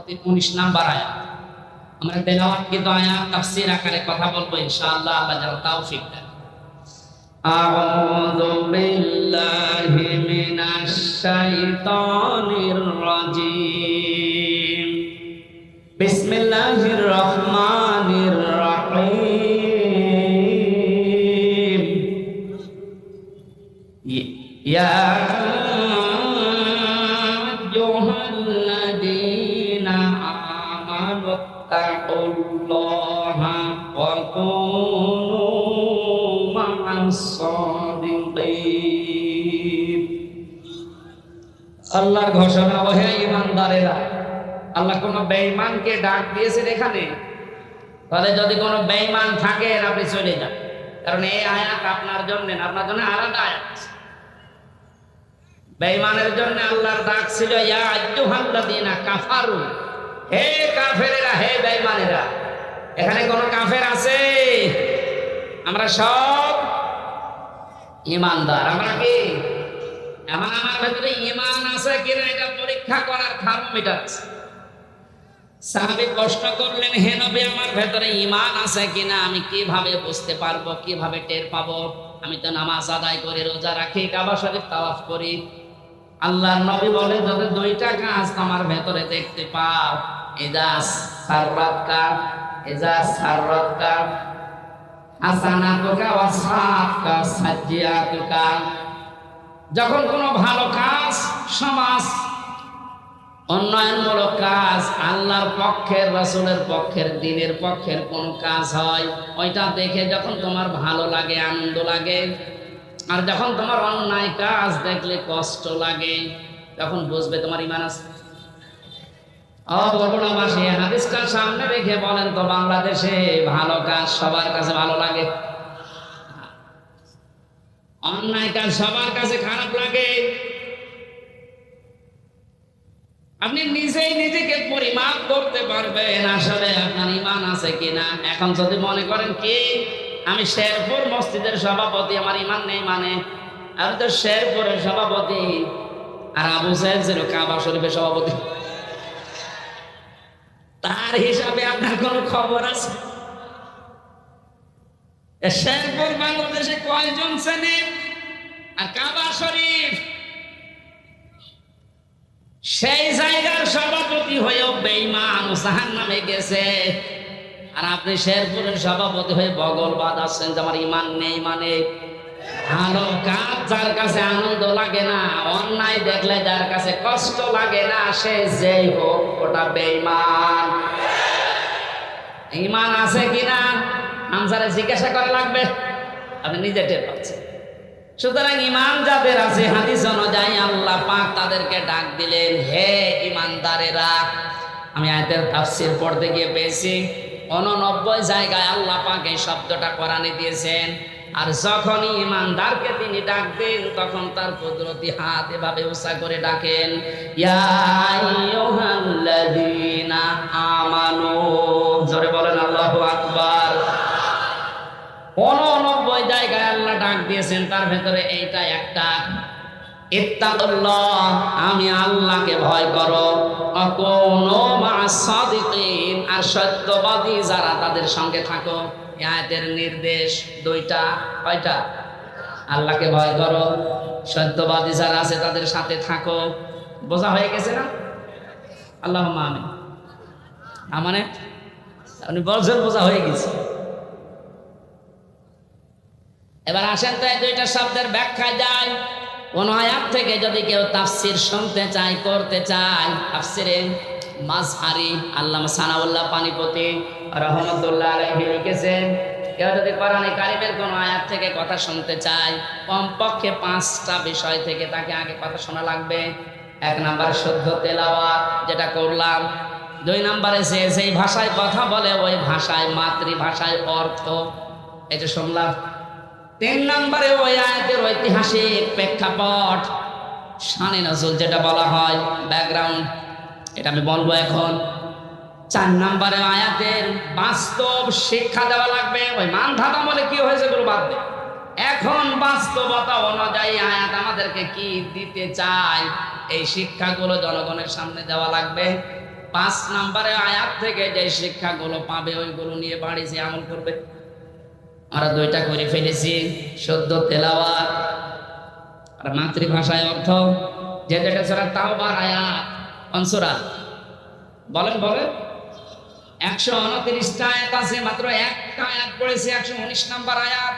19 number আয়াত। আমরা তেলাওয়াতকৃত আয়াত তাফসীর আকারে কথা বলবো ইনশাআল্লাহ, আল্লাহ যেন তৌফিক দেন। আউযু বিল্লাহি মিনাশ শাইতানির রাজীম। বিসমিল্লাহির রহমানির রহিম। ইয়া আইয়ুহাল্লাযীনা আমানু তাকুল্লাহা ওয়া কুনু মা'আস সাদিকিন। আল্লাহর ঘোষণা, ওহে ঈমানদারেরা। আল্লাহ কোন বেঈমানকে ডাক দিয়েছেন এখানে? তাহলে যদি কোন বেঈমান থাকে আপনি চলে যান, কারণ এই আয়াত আপনার জন্য না, আপনার জন্য আলাদা আয়াত। বেঈমানের জন্য আল্লাহর ডাক ছিল ইয়া আইয়ুহাল্লাযীনা কাফারু, হে কাফেরেরা, হে বেঈমানেরা। এখানে কোন কাফের আছে? আমরা সব ঈমানদার। আমরা কি? এমন আমার ভেতরে ঈমান আছে কিনা এটা পরীক্ষা করার থার্মোমিটার আছে। সাহাবী প্রশ্ন করলেন, হে নবী, আমার ভেতরে ঈমান আছে কিনা আমি কিভাবে বুঝতে পারবো, কিভাবে টের পাবো? আমি তো নামাজ আদায় করি, রোজা রাখি, কাবা শরীফ তাওয়াফ করি। আল্লাহর নবী বলে, যদি দুইটা কাজ তোমার ভেতরে দেখতে পাও, ইজা সাররাতকা হাসানাতুকা ওয়া সাআতুকা সাজ্জিয়াতুকা, যখন কোনো ভালো কাজ, সমাজ উন্নয়নমূলক কাজ, আল্লাহর পক্ষের, রাসূলের পক্ষের, দ্বীনের পক্ষের কোন কাজ হয়, ওইটা দেখে যখন তোমার ভালো লাগে, আনন্দ লাগে, আর যখন তোমার অন্যায় কাজ দেখলে কষ্ট লাগে, তখন বুঝবে তোমার ঈমান আছে। অবগুণবাসী হাদিসটা সামনে রেখে বলেন তো, বাংলাদেশে ভালো কাজ সবার কাছে ভালো লাগে, অন্যায় কাজ সবার কাছে খারাপ লাগে। আপনি নিজেই নিজেকে পরিমাপ করতে পারবেন আসলে আপনার ঈমান আছে কিনা। এখন যদি মনে করেন কি আমি শেরপুর মসজিদের সভাপতি, আমার ঈমান নেই, মানে আমি তো শেরপুরের সভাপতি, আর আবু সাহেব ছিল কাবা শরীফের সভাপতি, তার হিসাবে আপনার কোন খবর আছে? শেরপুর বাংলাদেশে কয়জন চেনে? আর কাবা শরীফ সেই জায়গার সভাপতি হয়েও বেঈমান জাহান্নামে গেছে, আর আপনি শেরপুরের সভাপতি হয়ে বগল বাঁধাচ্ছেন যে আমার ঈমান নেই। মানে ভালো কাজ যার কাছে আনন্দ লাগে না, অন্যায় দেখলে যার কাছে কষ্ট লাগে না, সে যেই হোক ওটা বেঈমান। ঈমান আছে কিনা আনসারে জিজ্ঞাসা করা লাগবে, আপনি নিজে টের পাচ্ছেন। সুতরাং ঈমান যাদের আছে, হাদিস অনুযায়ী আল্লাহ পাক তাদেরকে ডাক দিলেন, হে ঈমানদারেরা। আমি আয়াতের তাফসীর পড়তে গিয়ে পেয়েছি 89 জায়গায় আল্লাহ পাক এই শব্দটা কোরআনে দিয়েছেন। আর যখনই ঈমানদারকে তিনি ডাক দেন, তখন তার কুদরতি হাত এভাবে উঁচা করে ডাকেন, ইয়া আইয়ুহাল্লাযীনা আমানু। জোরে বলেন আল্লাহু আকবার। 89 জায়গায় আল্লাহ ডাক দিয়েছেন, তার ভেতরে এইটা একটা, ইত্তাকুল্লাহ, আমি আল্লাহকে ভয় করো, আকুনু মা'আস সাদিকিন, আর সত্যবাদী যারা তাদের সঙ্গে থাকো। এই আয়াতের নির্দেশ দুইটা। কয়টা? আল্লাহকে ভয় করো, সত্যবাদী যারা আছে তাদের সাথে থাকো। বোঝা হয়ে গেছে না? আল্লাহুম্মা আমিন। মানে আপনি বলছেন বোঝা হয়ে গেছে। এবার আসেন তো এই দুইটা শব্দের ব্যাখ্যা যায়। কোন আয়াত থেকে যদি কেউ তাফসীর শুনতে চায়, করতে চায়, তাফসীরে মাজহারি আল্লামা সানাউল্লাহ পানিপতি রাহমাতুল্লাহ আলাইহি লিখেছেন, কেউ যদি কোরআনে কারিমের কোন আয়াত থেকে কথা শুনতে চায়, কমপক্ষে 5টা বিষয় থেকে তাকে আগে কথা শোনা লাগবে। 1 নম্বরে শুদ্ধ তেলাওয়াত, যেটা করলাম। 2 নম্বরে সে যেই ভাষায় কথা বলে ওই ভাষায়, মাতৃভাষায় অর্থ, এটা শুনলাম। 3 নম্বরে ওই আয়াতের ঐতিহাসিক প্রেক্ষাপট, শানে নজুল যেটা বলা হয়, ব্যাকগ্রাউন্ড, এটা আমি বলবো এখন। 4 নম্বরে আয়াতের বাস্তব শিক্ষা দেওয়া লাগবে। ওই মান ধাতা বলে কি হয়েছে এগুলো বাদ দে, এখন বাস্তবতা অনুযায়ী আয়াত আমাদেরকে কি দিতে চায় এই শিক্ষাগুলো জনগণের সামনে দেওয়া লাগবে। 5 নম্বরে আয়াত থেকে যে শিক্ষাগুলো পাবে ওইগুলো নিয়ে বাড়ি যে আমল করবে। আমরা 2টা করে ফেলেছি, শুদ্ধ তেলাওয়াত আর মাতৃভাষায় অর্থ। যে যেটা সূরা তাওবার আয়াত, কোন সূরা বলেন বলেন? 129টা আয়াত আছে, মাত্র একটা আয়াত পড়েছি, 119 নম্বর আয়াত।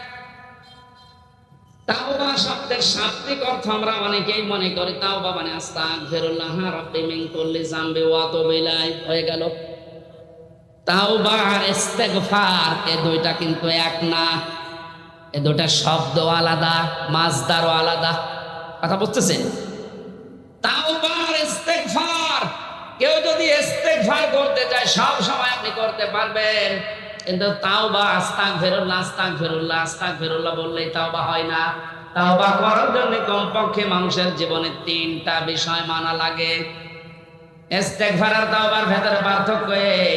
তাওবা শব্দের শাব্দিক অর্থ আমরা অনেকেই মনে করি তাওবা মানে আস্তাগফিরুল্লাহ রাব্বি মিন কুল্লি যামবি ওয়া আতুবু ইলাইহি, হয়ে গেল। তাওবা আর ইস্তেগফার এই 2টা কিন্তু এক না, এই 2টা শব্দ আলাদা, মাজদারও আলাদা। কথা বুঝতেছেন? তাওবা আর ইস্তেগফার, কেউ যদি ইস্তেগফার করতে চায় সব সময় আপনি করতে পারবেন, কিন্তু তাওবা আস্তাগফিরুল্লাহ আস্তাগফিরুল্লাহ আস্তাগফিরুল্লাহ বললেই তাওবা হয় না। তাওবা করার জন্য কমপক্ষে মানুষের জীবনে 3টা বিষয় মানা লাগে। ইস্তেগফার আর তাওবার ভেতরে পার্থক্য এই,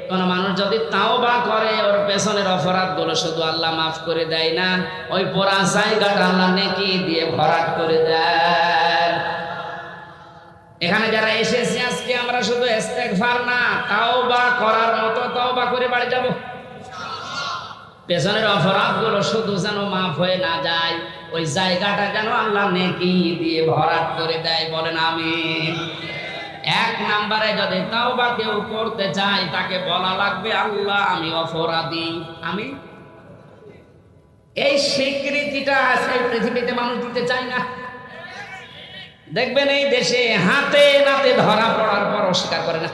কোন মানুষ যদি তাওবা করে ওর পেছনের অপরাধগুলো শুধু আল্লাহ মাফ করে দেয় না, ওই পুরা জায়গাটা আল্লাহ নেকি দিয়ে ভরাট করে দেয়। এখানে যারা এসেছি আজকে আমরা শুধু ইস্তেগফার না, তাওবা করার মতো তাওবা করে বাড়ি যাব। পেছনের অপরাধগুলো শুধু যেন মাফ হয়ে না যায়, ওই জায়গাটা যেন আল্লাহ নেকি দিয়ে ভরাট করে দেয়। বলেন আমিন। 1 নম্বরে যদি তাওবা কেউ করতে চায় তাকে বলা লাগবে আল্লাহ আমি অপরাধী। আমি এই স্বীকৃতিটা আজকে পৃথিবীতে মানুষ দিতে চায় না। দেখবেন এই দেশে হাতে নাতে ধরা পড়ার পর অস্বীকার করে না,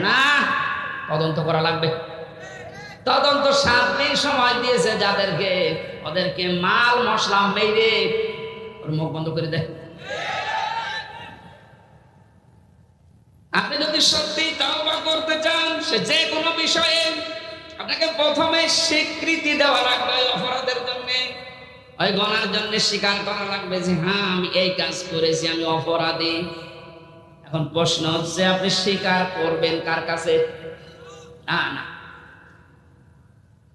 না তদন্ত করা লাগবে। তদন্ত 7 দিন সময় দিয়েছে যাদেরকে, ওদেরকে মাল মশলা মেরে ওর মুখ বন্ধ করে দেয়। আপনি যদি সত্যি তাওবা করতে চান সে যে কোনো বিষয়ে, আপনাকে প্রথমে স্বীকৃতি দেওয়া লাগবে অপরাধের জন্য, ওই গুনার জন্য স্বীকার করা লাগবে যে হ্যাঁ আমি এই কাজ করেছি, আমি অপরাধী। এখন প্রশ্ন হচ্ছে আপনি স্বীকার করবেন কার কাছে? না না,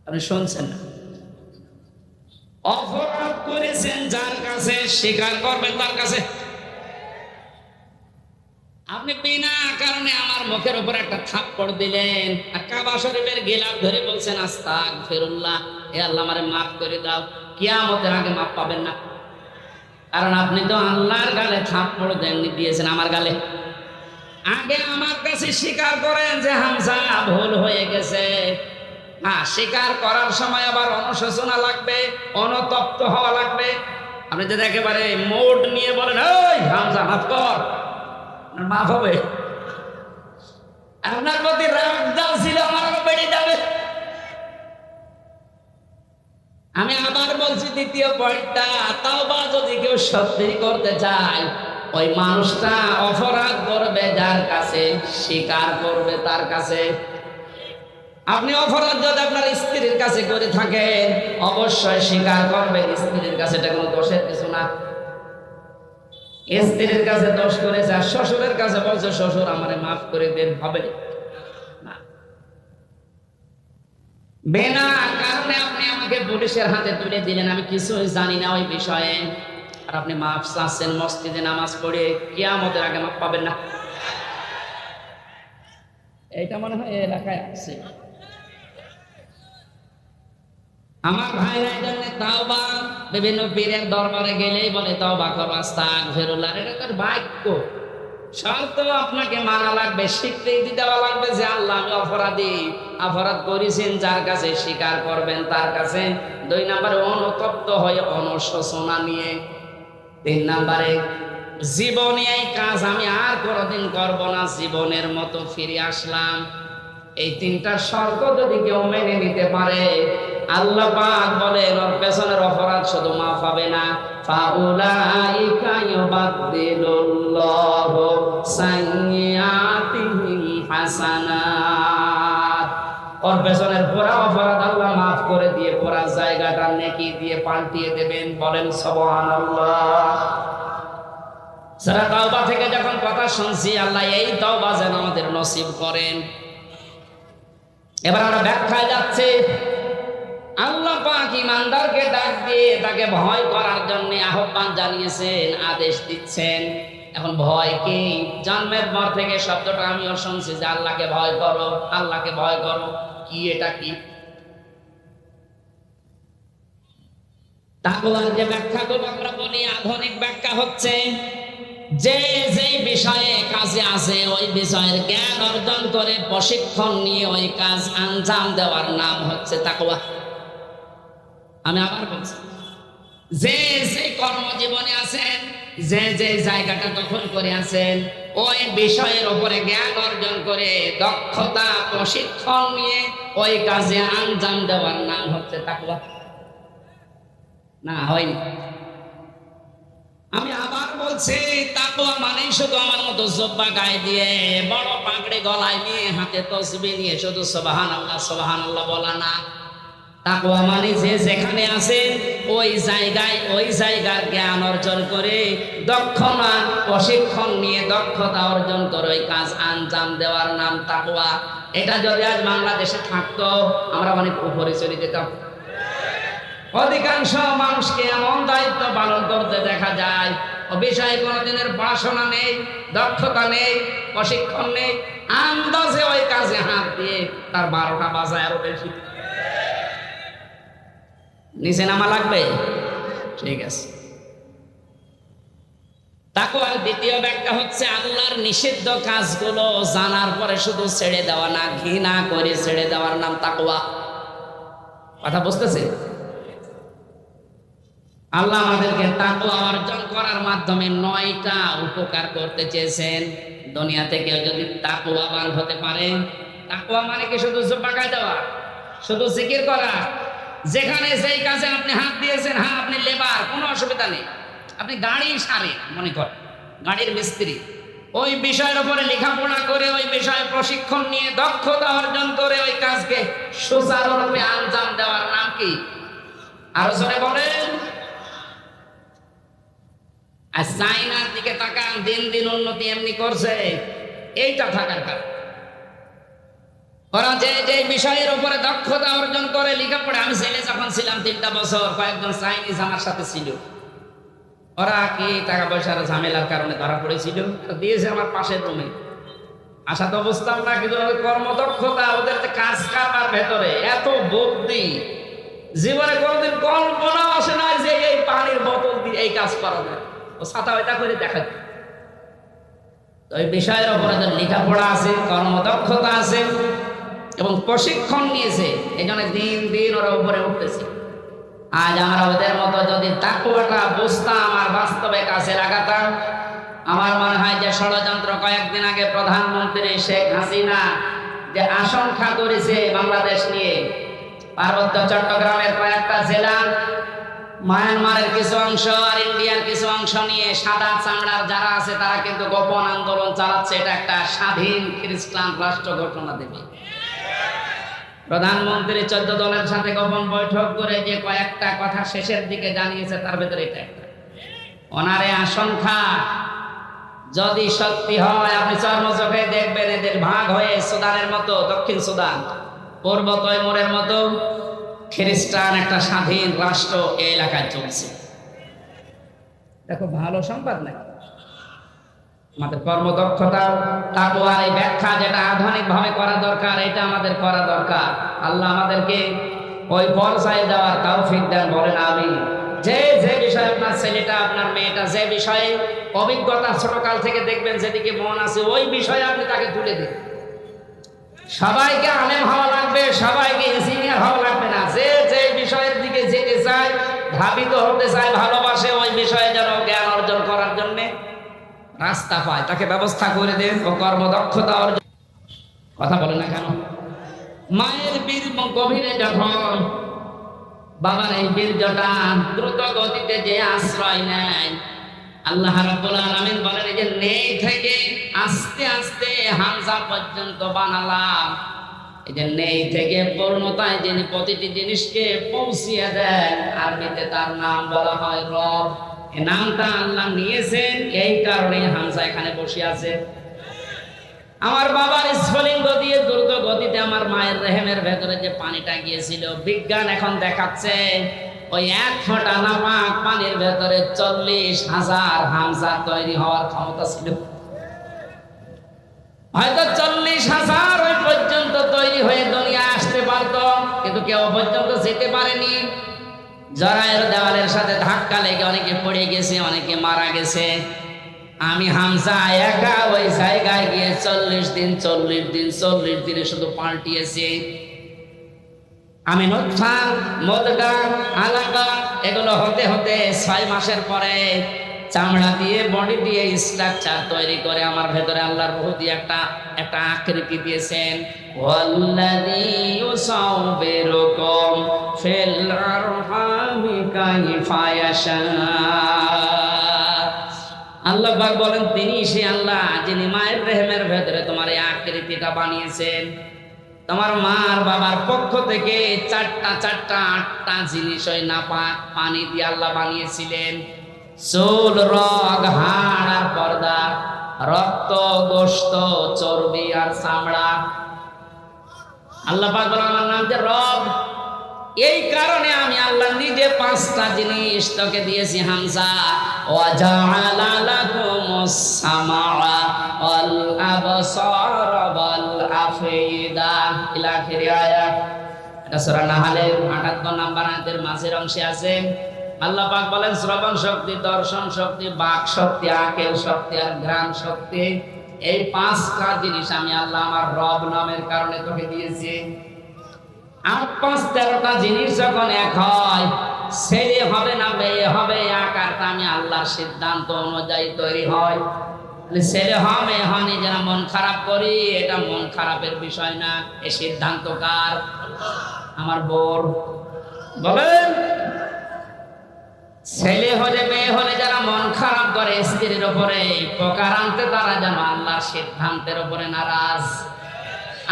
আপনি শুনছেন না, অপরাধ করেছেন যার কাছে স্বীকার করবেন তার কাছে। আপনি বিনা কারণে আমার মুখের উপর একটা থাপ্পড় দিলেন আর কাবা শরীফের গিলাফ ধরে বলছেন আস্তাগফিরুল্লাহ, হে আল্লাহ আমারে মাফ করে দাও, কিয়ামতের আগে মাফ পাবেন না। কারণ আপনি তো আল্লাহর গালে থাপ্পড় দেননি, দিয়েছেন আমার গালে। আগে আমার কাছে স্বীকার করেন যে হামজা ভুল হয়ে গেছে। হ্যাঁ, স্বীকার করার সময় আবার অনুশোচনা লাগবে, অনুতপ্ত হওয়া লাগবে। আপনি যদি একেবারে মোড নিয়ে বলেন এই হামজা মাফ কর, মাফ হবে? আপনার প্রতি রাগ ছিল, আমার বেড়ে যাবে। আমি আবার বলছি দ্বিতীয় পয়েন্টটা, তাওবা যদি কেউ সত্যি করতে চায় ওই মানুষটা অপরাধ করবে যার কাছে, স্বীকার করবে তার কাছে। আপনি অপরাধ যদি আপনার স্ত্রীর কাছে করে থাকেন অবশ্যই স্বীকার করবেন স্ত্রীর কাছে, এটা কোনো দোষের কিছু না। স্ত্রীর কাছে দোষ করেছে আর শ্বশুরের কাছে বলছে শ্বশুর আমারে মাফ করে দেন, হবে না। বিনা কারণে আপনি আমাকে পুলিশের হাতে তুলে দিলেন, আমি কিছুই জানি না ওই বিষয়ে, আর আপনি মাফ চাচ্ছেন মসজিদে নামাজ পড়ে, কিয়ামতের আগে মাফ পাবেন না। এইটা মনে হয় এলাকায় আছে। আমার ভাইরা জন্য তাওবা, বিভিন্ন পীরের দরবারে গেলেই বলে তাওবা করো আস্তাগফিরুল্লাহ, এটা তার বাক্য। শর্ত আপনাকে মানা লাগবে, স্বীকৃতি দেওয়া লাগবে যে আল্লাহ আমি অপরাধী, অপরাধ করেছেন যার কাছে স্বীকার করবেন তার কাছে। 2 নম্বরে অনুতপ্ত হয়ে অনুশোচনা নিয়ে। 3 নম্বরে জীবনে এই কাজ আমি আর কোনোদিন করব না, জীবনের মতো ফিরে আসলাম। এই 3টা শর্ত যদি কেউ মেনে নিতে পারে আল্লাহ পাক বলেন ওর পেছনের অপরাধ শুধু মাফ হবে না, ফাউলাইকা ইউবাদদিলুল্লাহু সাইয়্যাতিহিম হাসানাত। ওর পেছনের পুরা অপরাধ আল্লাহ মাফ করে দিয়ে পুরা জায়গাটা নেকি দিয়ে পাল্টিয়ে দেবেন। বলেন সুবহানাল্লাহ। সূরা তাওবা থেকে যখন কথা শুনছি আল্লাহ এই তাওবা যেন আমাদের নসিব করেন। এবার আমরা ব্যাখ্যায় যাচ্ছি। আল্লাহ পাক ঈমানদারকে ডাক দিয়ে তাকে ভয় করার জন্য আহ্বান জানিয়েছেন, আদেশ দিচ্ছেন। এখন ভয় কি? জন্মের পর থেকে শব্দটা আমিও শুনছি যে আল্লাহকে ভয় করো, আল্লাহকে ভয় করো। কি এটা কি? তাকওয়ার যে ব্যাখ্যাগুলো আমরা বলি, আধুনিক ব্যাখ্যা হচ্ছে যে যেই বিষয়ে কাজে আছে ওই বিষয়ের জ্ঞান অর্জন করে প্রশিক্ষণ নিয়ে ওই কাজ আঞ্জাম দেওয়ার নাম হচ্ছে তাকওয়া। আমি আবার বলছি, যে যে কর্মজীবনে আছেন, যে যে জায়গাটা দখল করে আছেন, ওই বিষয়ের উপরে জ্ঞান অর্জন করে দক্ষতা প্রশিক্ষণ নিয়ে ওই কাজে আঞ্জাম দেওয়ার নাম হচ্ছে তাকওয়া। না হয়নি? আমি আবার বলছি, তাকওয়া মানে শুধু আমার মতো জুব্বা গায়ে দিয়ে বড় পাগড়ি গলায় নিয়ে হাতে তসবিহ নিয়ে শুধু সুবহানাল্লাহ সুবহানাল্লাহ বলা না। তাকওয়া মানে যে যেখানে আছে ওই জায়গার জ্ঞান অর্জন করে দক্ষতা প্রশিক্ষণ নিয়ে দক্ষতা অর্জন করে ওই কাজ আঞ্জাম দেওয়ার নাম তাকওয়া। এটা যদি আজ বাংলাদেশে থাকতো আমরা অনেক উপরে চলে যেতাম। অধিকাংশ মানুষকে এমন দায়িত্ব পালন করতে দেখা যায় ও বিষয়ে কোনোদিনের পড়াশোনা নেই, দক্ষতা নেই, প্রশিক্ষণ নেই, আন্দাজে ওই কাজে হাত দিয়ে তার 12টা বাজায় আরো বেশি। নিচে নামা লাগবে? ঠিক আছে। তাকওয়ার দ্বিতীয় ব্যাখ্যা হচ্ছে আল্লাহর নিষিদ্ধ কাজগুলো জানার পরে শুধু ছেড়ে দেওয়া না, ঘৃণা করে ছেড়ে দেওয়ার নাম তাকওয়া। কথা বুঝতেছে? আল্লাহ আমাদেরকে তাকওয়া অর্জন করার মাধ্যমে 9টা উপকার করতে চেয়েছেন। দুনিয়াতে কেউ যদি তাকওয়াবান হতে পারে, তাকওয়া মানে কি শুধু জুব্বা গায়ে দেওয়া, শুধু জিকির করা? যেখানে যেই কাজে আপনি হাত দিয়েছেন, হ্যাঁ আপনি লেবার, কোনো অসুবিধা নেই, আপনি গাড়ি সারে মনে করেন, গাড়ির মিস্ত্রি, ওই বিষয়ের উপরে লেখাপড়া করে ওই বিষয়ে প্রশিক্ষণ নিয়ে দক্ষতা অর্জন করে ওই কাজকে সুচারুরূপে আঞ্জাম দেওয়ার নাম কি? আরো জোরে বলেন। আর চাইনার দিকে তাকান, দিন দিন উন্নতি এমনি করছে, এইটা থাকার কারণ। ওরা যে যে বিষয়ের উপরে দক্ষতা অর্জন করে লেখাপড়া, আমি ছেলে যখন ছিলাম 3টা বছর, কয়েকজন চাইনিজ আমার সাথে ছিল। ওরা কি টাকা পয়সার ঝামেলার কারণে ধরা পড়েছিল, দিয়েছে আমার পাশের রুমে। আশা তো বুঝতাম না, কিন্তু কর্মদক্ষতা, ওদের যে কাজ কারবার ভেতরে এত বুদ্ধি, জীবনে কোনোদিন কল্পনা আসে না যে এই পানির বোতল দিয়ে এই কাজ করা যায়। ও ছাতা ওইটা করে দেখায়। ওই বিষয়ের উপরে লেখাপড়া আছে, কর্মদক্ষতা আছে এবং প্রশিক্ষণ নিয়েছে, এই জন্য দিন দিন ওরা উপরে উঠতেছে। আজ আমরা ওদের মতো যদি তাকওয়াটা বুঝতাম আর বাস্তবে কাছে লাগাতাম, আমার মনে হয় যে ষড়যন্ত্র কয়েকদিন আগে প্রধানমন্ত্রী শেখ হাসিনা যে আশঙ্কা করেছে বাংলাদেশ নিয়ে, পার্বত্য চট্টগ্রামের কয়েকটা জেলা, মায়ানমারের কিছু অংশ আর ইন্ডিয়ার কিছু অংশ নিয়ে সাদা চামড়ার যারা আছে তারা কিন্তু গোপন আন্দোলন চালাচ্ছে। এটা একটা স্বাধীন খ্রিস্টান রাষ্ট্র ঘোষণা দেবে। প্রধানমন্ত্রী 14 দলের সাথে গোপন বৈঠক করে যে কয়েকটা কথা শেষের দিকে জানিয়েছে, তার ভেতরে এটা একটা। ওনারে আশঙ্কা যদি সত্যি হয়, আপনি চর্মচোখে দেখবেন এদের ভাগ হয়ে সুদানের মতো, দক্ষিণ সুদান, পূর্ব তৈমুরের মতো খ্রিস্টান একটা স্বাধীন রাষ্ট্র এই এলাকায় চলছে। দেখো ভালো সংবাদ নাকি? আমাদের কর্মদক্ষতা, তাকওয়ার এই ব্যাখ্যা যেটা আধুনিক ভাবে করা দরকার, এটা আমাদের করা দরকার। আল্লাহ আমাদেরকে ওই পর্যায়ে যাওয়ার তৌফিক দেন, বলেন আমিন। যে যে বিষয়ে আপনার ছেলেটা, আপনার মেয়েটা যে বিষয়ে অভিজ্ঞতা ছোটকাল থেকে দেখবেন যেদিকে মন আছে, ওই বিষয়ে আপনি তাকে তুলে দিন। সবাইকে আলেম হওয়া লাগবে, সবাইকে ইঞ্জিনিয়ার হওয়া লাগবে না। যে যে বিষয়ের দিকে যেতে চায়, ধাবিত হতে চায়, ভালোবাসে, ওই বিষয়ে যেন জ্ঞান অর্জন করার জন্য রাস্তা পায়, তাকে ব্যবস্থা করে দেন ও কর্মদক্ষতা অর্জন। কথা বলে না কেন? মায়ের বীর গভীরে যখন বাবার এই বীর্যটা দ্রুত গতিতে যে আশ্রয় নেয়, আল্লাহ রাব্বুল আলামিন বলেন এই যে নেই থেকে আস্তে আস্তে হামজা পর্যন্ত বানালাম। এই যে নেই থেকে পূর্ণতায় যিনি প্রতিটি জিনিসকে পৌঁছিয়ে দেন, আরবিতে তার নাম বলা হয় রব। এই নামটা আল্লাহ নিয়েছেন, এই কারণে হামজা এখানে বসে আছে। আমার বাবার স্ফুলিঙ্গ দিয়ে দ্রুত গতিতে আমার মায়ের রেহেমের ভেতরে যে পানিটা গিয়েছিল, বিজ্ঞান এখন দেখাচ্ছে ওই 1 ফোঁটা নাপাক পানির ভেতরে 40,000 হামজা তৈরি হওয়ার ক্ষমতা ছিল। হয়তো 40,000 ওই পর্যন্ত তৈরি হয়ে দুনিয়া আসতে পারত, কিন্তু কেউ পর্যন্ত যেতে পারেনি। জরায়ের দেওয়ালের সাথে ধাক্কা লেগে অনেকে পড়ে গেছে, অনেকে মারা গেছে। আমি হামজা একা ওই জায়গায় গিয়ে 40 দিনে শুধু পাল্টিয়েছি। আমি নুতফা, মুদগা, আলাকা এগুলো হতে হতে 6 মাসের পরে চামড়া দিয়ে, বডি দিয়ে স্ট্রাকচার তৈরি করে আমার ভেতরে আল্লাহর রূহ দিয়ে একটা আকৃতি দিয়েছেন। ওয়াল্লাযী ইউসাউবিরুকুম ফিল আরহামি কাইফা ইয়াশা। আল্লাহ পাক বলেন, তিনি সে আল্লাহ যিনি মায়ের রেহেমের ভেতরে তোমার এই আকৃতিটা বানিয়েছেন। তোমার মার বাবার পক্ষ থেকে 8টা জিনিস ওই নাপাক পানি দিয়ে আল্লাহ বানিয়েছিলেন। চুল, রগ, হাড় আর পর্দা, রক্ত, গোশত, চর্বি আর চামড়া। আল্লাহ পাক বলেন, আমার নাম যে রব, এই কারণে আমি আল্লাহ নিজে 5টা জিনিস তোকে দিয়েছি হামজা। ওয়া জাআলা লাকুমুস সামাআ ওয়াল আবসারা ওয়াল আফইদা ইলা আখিরি আয়াত। এটা সূরা নাহলের 78 নম্বর আয়াতের মাঝের অংশে আছে। আল্লাহ পাক বলেন, শ্রবণ শক্তি, দর্শন শক্তি, বাক শক্তি, আকেল শক্তি আর ঘ্রাণ শক্তি, এই 5টা জিনিস আমি আল্লাহ আমার রব নামের কারণে তোকে দিয়েছি। আর 5-13টা জিনিস যখন এক হয়, ছেলে হবে না মেয়ে হবে, আকারটা আমি আল্লাহর সিদ্ধান্ত অনুযায়ী তৈরি হয়। ছেলে হয় মেয়ে হয়, নিজেরা মন খারাপ করি, এটা মন খারাপের বিষয় না। এই সিদ্ধান্ত কার? আমার বোর। বলেন, ছেলে হলে মেয়ে হলে যারা মন খারাপ করে স্ত্রীর উপরে, প্রকার আনতে তারা যেন আল্লাহর সিদ্ধান্তের উপরে নারাজ।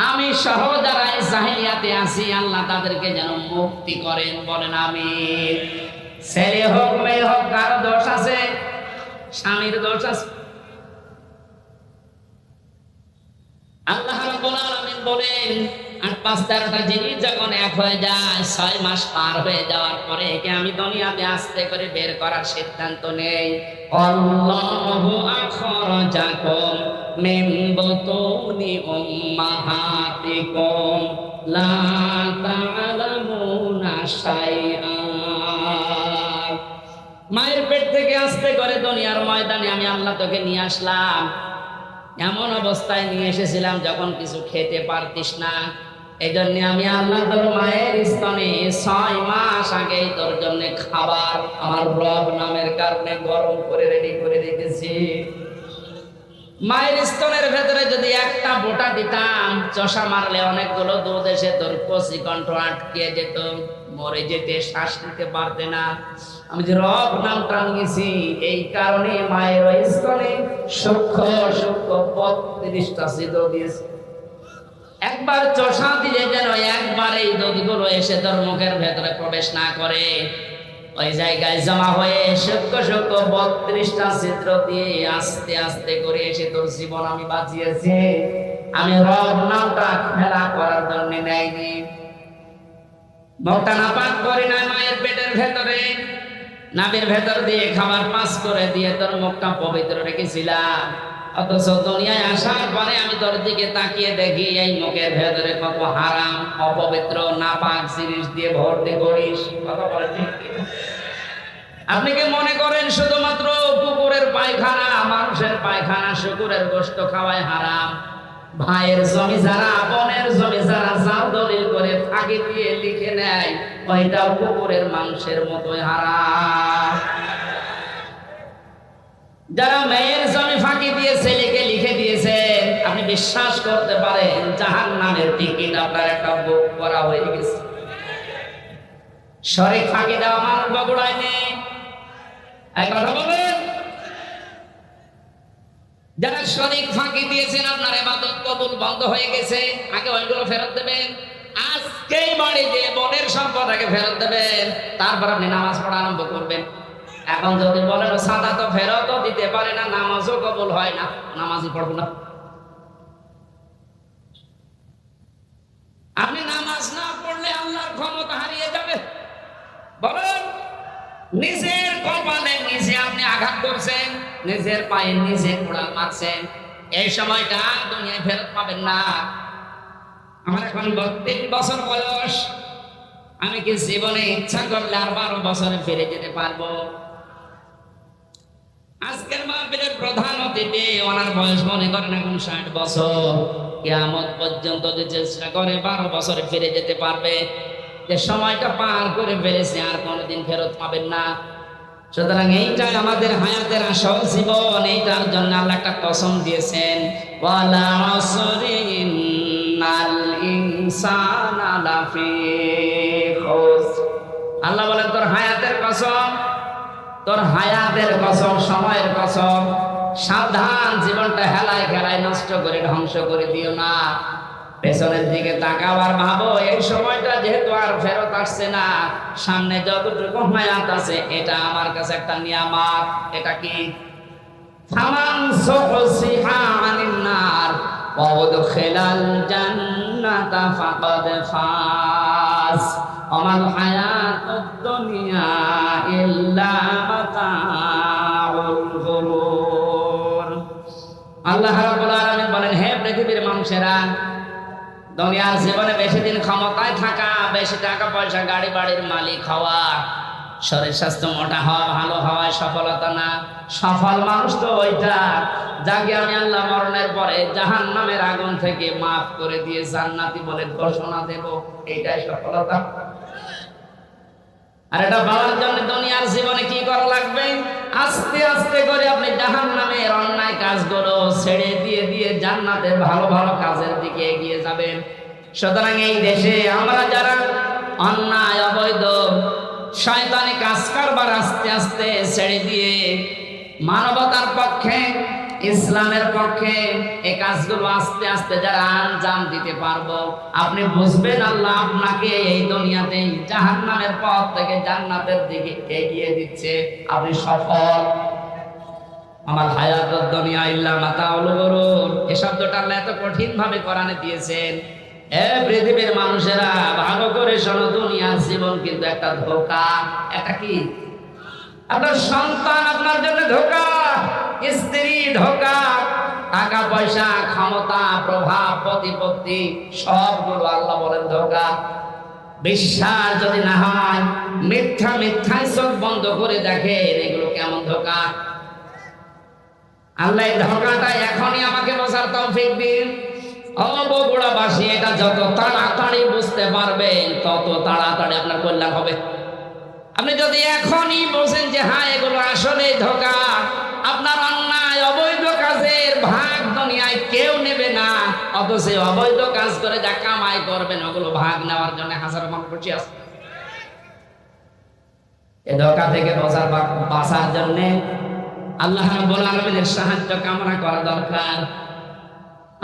আমি সহ যারা জাহেলিয়াতে আছি, আল্লাহ তাদেরকে যেন মুক্তি করেন। বলেন আমিন। ছেলে হোক মেয়ে হোক, কারো দোষ আছে? স্বামীর দোষ আছে? আল্লাহ রাব্বুল আলামিন বলেন, 8-13টা জিনিস যখন এক হয়ে যায়, 6 মাস পার হয়ে যাওয়ার পরে একে আমি দুনিয়াতে আস্তে করে বের করার সিদ্ধান্ত নেই। আল্লাহু আখরাজাকুম মিন বুতুনি উম্মাহাতিকুম লা তা'লামুনা শাইআ। মায়ের পেট থেকে আস্তে করে দুনিয়ার ময়দানে আমি আল্লাহ তোকে নিয়ে আসলাম। এমন অবস্থায় নিয়ে এসেছিলাম যখন কিছু খেতে পারতিস না। এই জন্য আমি আল্লাহ তোর মায়ের স্তনে 6 মাস আগেই তোর জন্য খাবার আমার রব নামের কারণে গরম করে রেডি করে রেখেছি। মায়ের স্তনের ভেতরে যদি একটা বোটা দিতাম, চষা মারলে অনেকগুলো দুধ এসে তোর কচি কণ্ঠ আটকে যেত, মরে যেতে, শ্বাস নিতে পারতে না। আমি যে রব নামটা নিয়েছি, এই কারণে মায়ের ওই স্তনে সূক্ষ্ম 32টা ছিদ্র দিয়েছে। একবার চষা দিলে যেন একবার এই দুধগুলো এসে তোর মুখের ভেতরে প্রবেশ না করে, ওই জায়গায় জমা হয়ে সূক্ষ্ম 32টা ছিদ্র দিয়ে আস্তে আস্তে করে এসে তোর জীবন আমি বাঁচিয়েছি। আমি রব নামটা খেলা করার জন্য নেয়নি। মুখটা নাপাক করি না, মায়ের পেটের ভেতরে নাভির ভেতর দিয়ে খাবার পাস করে দিয়ে তোর মুখটা পবিত্র রেখেছিলাম। অথচ দুনিয়ায় আসার পরে আমি তোর দিকে তাকিয়ে দেখি এই মুখের ভেতরে কত হারাম, অপবিত্র, নাপাক জিনিস দিয়ে ভর্তি করিস। কথা বলে ঠিক? আপনি কি মনে করেন শুধুমাত্র কুকুরের পায়খানা, মানুষের পায়খানা, শুকুরের গোশত খাওয়ায় হারাম? ভাইয়ের জমি যারা, বোনের জমি যারা জাল দলিল করে ফাঁকি দিয়ে লিখে নেয়, ওইটাও কুকুরের মাংসের মতোই হারাম। যারা মেয়ের জমি ফাঁকি দিয়ে ছেলেকে লিখে দিয়েছেন, আপনি বিশ্বাস করতে পারেন জাহান্নামের টিকিট আপনার একটা বুক করা হয়ে গেছে। শরীক ফাঁকি দেওয়া মানুষ বগুড়ায় নেই। কথা বলেন, যারা শরীক ফাঁকি দিয়েছেন আপনার ইবাদত কবুল বন্ধ হয়ে গেছে, আগে ওইগুলো ফেরত দেবেন। আজকেই বাড়ি যে বোনের সম্পদ আগে ফেরত দেবেন, তারপর আপনি নামাজ পড়া আরম্ভ করবেন। এখন যদি বলেন সাদা তো ফেরতও দিতে পারে না, নামাজও কবুল হয় না, নামাজই পড়বো না। আপনি নামাজ না পড়লে আল্লাহর ক্ষমতা হারিয়ে যাবে। বলেন নিজের পায়ে নিজে কোড়াল মারছেন, এই সময়টা দুনিয়ায় ফেরত পাবেন না। আমার এখন 32 বছর বয়স, আমি কি জীবনে ইচ্ছা করলে আর 12 বছরে ফিরে যেতে পারবো? আজকের মাহফিলের প্রধান অতিথি, ওনার বয়স মনে করেন এখন 60 বছর। কিয়ামত পর্যন্ত যে চেষ্টা করে 12 বছরে ফিরে যেতে পারবে, যে সময়টা পার করে ফেলেছে আর কোনোদিন ফেরত পাবেন না। সুতরাং এইটাই আমাদের হায়াতের আসল জীবন। এইটার জন্য আল্লাহ একটা কসম দিয়েছেন, ওয়ালা আসরি ইন্নাল ইনসানা লাফি খুসর। আল্লাহ বলেন তোর হায়াতের কসম, তোর হায়াতের কসম, সময়ের কসম, সাবধান, জীবনটা হেলায় খেলায় নষ্ট করে ধ্বংস করে দিও না। পেছনের দিকে তাকাবার ভাবো, এই সময়টা যেহেতু আর ফেরত আসছে না, সামনে যতটুকু হায়াত আছে এটা আমার কাছে একটা নিয়ামত। এটা কি? ফামান সুহসিহা আনিন নার ওয়া উদখিলাল জান্নাতা ফাকাদ ফাজ ওয়ামাল হায়াতুদ দুনিয়া ইল্লা মাতাউল গুরুর। আল্লাহ রাব্বুল আলামিন বলেন, হে পৃথিবীর মানুষেরা, দুনিয়ার জীবনে বেশি দিন ক্ষমতায় থাকা, বেশি টাকা পয়সা গাড়ি বাড়ির মালিক হওয়া, শরীর স্বাস্থ্য মোটা হওয়া, ভালো হওয়ায় সফলতা না। সফল মানুষ তো ওইটা যাকে আমি আল্লাহ মরণের পরে জাহান্নামের আগুন থেকে মাফ করে দিয়ে জান্নাতি বলে ঘোষণা দেব, এইটাই সফলতা। আর এটা পাওয়ার জন্য দুনিয়ার জীবনে কি করা লাগবে? আস্তে আস্তে করে আপনি জাহান্নামের অন্যায় কাজগুলো ছেড়ে দিয়ে দিয়ে জান্নাতের ভালো ভালো কাজের দিকে এগিয়ে যাবেন। সুতরাং এই দেশে আমরা যারা অন্যায়, অবৈধ, শয়তানি কাজ কারবার আস্তে আস্তে ছেড়ে দিয়ে মানবতার পক্ষে, ইসলামের পক্ষে এই কাজগুলো আস্তে আস্তে যারা আঞ্জাম দিতে পারবো, আপনি বুঝবেন আল্লাহ আপনাকে এই দুনিয়াতে জাহান্নামের পথ থেকে জান্নাতের দিকে এগিয়ে দিচ্ছে। আপনি সফল। আমার হায়াতুদ দুনিয়া ইল্লা মাতাউল গুরুর, এই শব্দটা আল্লাহ এত কঠিন ভাবে কোরআনে দিয়েছেন। এ পৃথিবীর মানুষেরা ভালো করে শোনো, দুনিয়ার জীবন কিন্তু একটা ধোঁকা। এটা কি? আপনার সন্তান আপনার জন্য ধোঁকা, স্ত্রী ধোঁকা, টাকা পয়সা, ক্ষমতা, প্রভাব, প্রতিপত্তি, সবগুলো আল্লাহ বলেন ধোঁকা। বিশ্বাস যদি না হয়, মিথ্যা মিথ্যায় চোখ বন্ধ করে দেখেন এগুলো কেমন ধোঁকা। আল্লাহ এই ধোঁকাটা এখনই আমাকে বোঝার তৌফিক দিন। বগুড়াবাসী, এটা যত তাড়াতাড়ি বুঝতে পারবেন তত তাড়াতাড়ি আপনার কল্যাণ হবে। আপনি যদি এখনই বোঝেন যে হ্যাঁ এগুলো আসলে ধোঁকা, আপনার অন্যায় অবৈধ কাজের ভাগ দুনিয়ায় কেউ নেবে না, অথচ অবৈধ কাজ করে যা কামাই করবেন ওগুলো ভাগ নেওয়ার জন্য হাজার মানুষ বসে আছে। এই ধোঁকা থেকে বাঁচার জন্য আল্লাহ রাব্বুল আলামিনের সাহায্য কামনা করা দরকার।